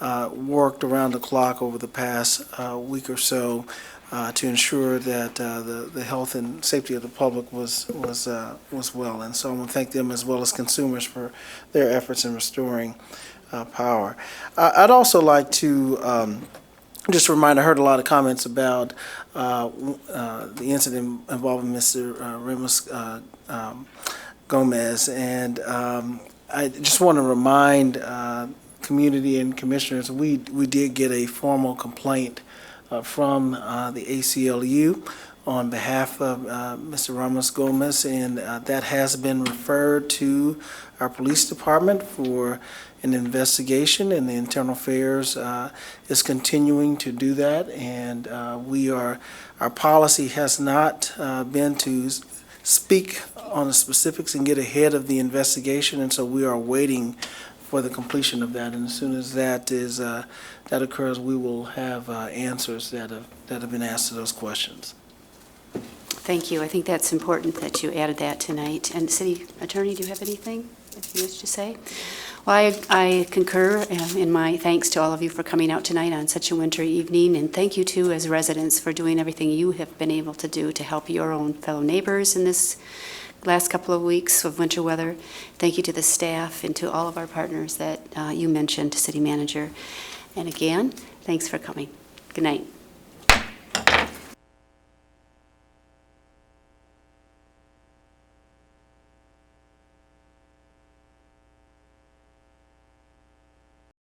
worked around the clock over the past week or so to ensure that the health and safety of the public was well. And so I want to thank them as well as consumers for their efforts in restoring power. I'd also like to just remind, I heard a lot of comments about the incident involving Mr. Remus Gomez, and I just want to remind community and commissioners, we did get a formal complaint from the ACLU on behalf of Mr. Ramos Gomez, and that has been referred to our police department for an investigation, and the Internal Affairs is continuing to do that. And our policy has not been to speak on the specifics and get ahead of the investigation, and so we are waiting for the completion of that. And as soon as that occurs, we will have answers that have been asked to those questions. Thank you. I think that's important that you added that tonight. And City Attorney, do you have anything that you wish to say? Well, I concur in my thanks to all of you for coming out tonight on such a wintry evening, and thank you too as residents for doing everything you have been able to do to help your own fellow neighbors in this last couple of weeks of winter weather. Thank you to the staff and to all of our partners that you mentioned, City Manager. And again, thanks for coming. Good night.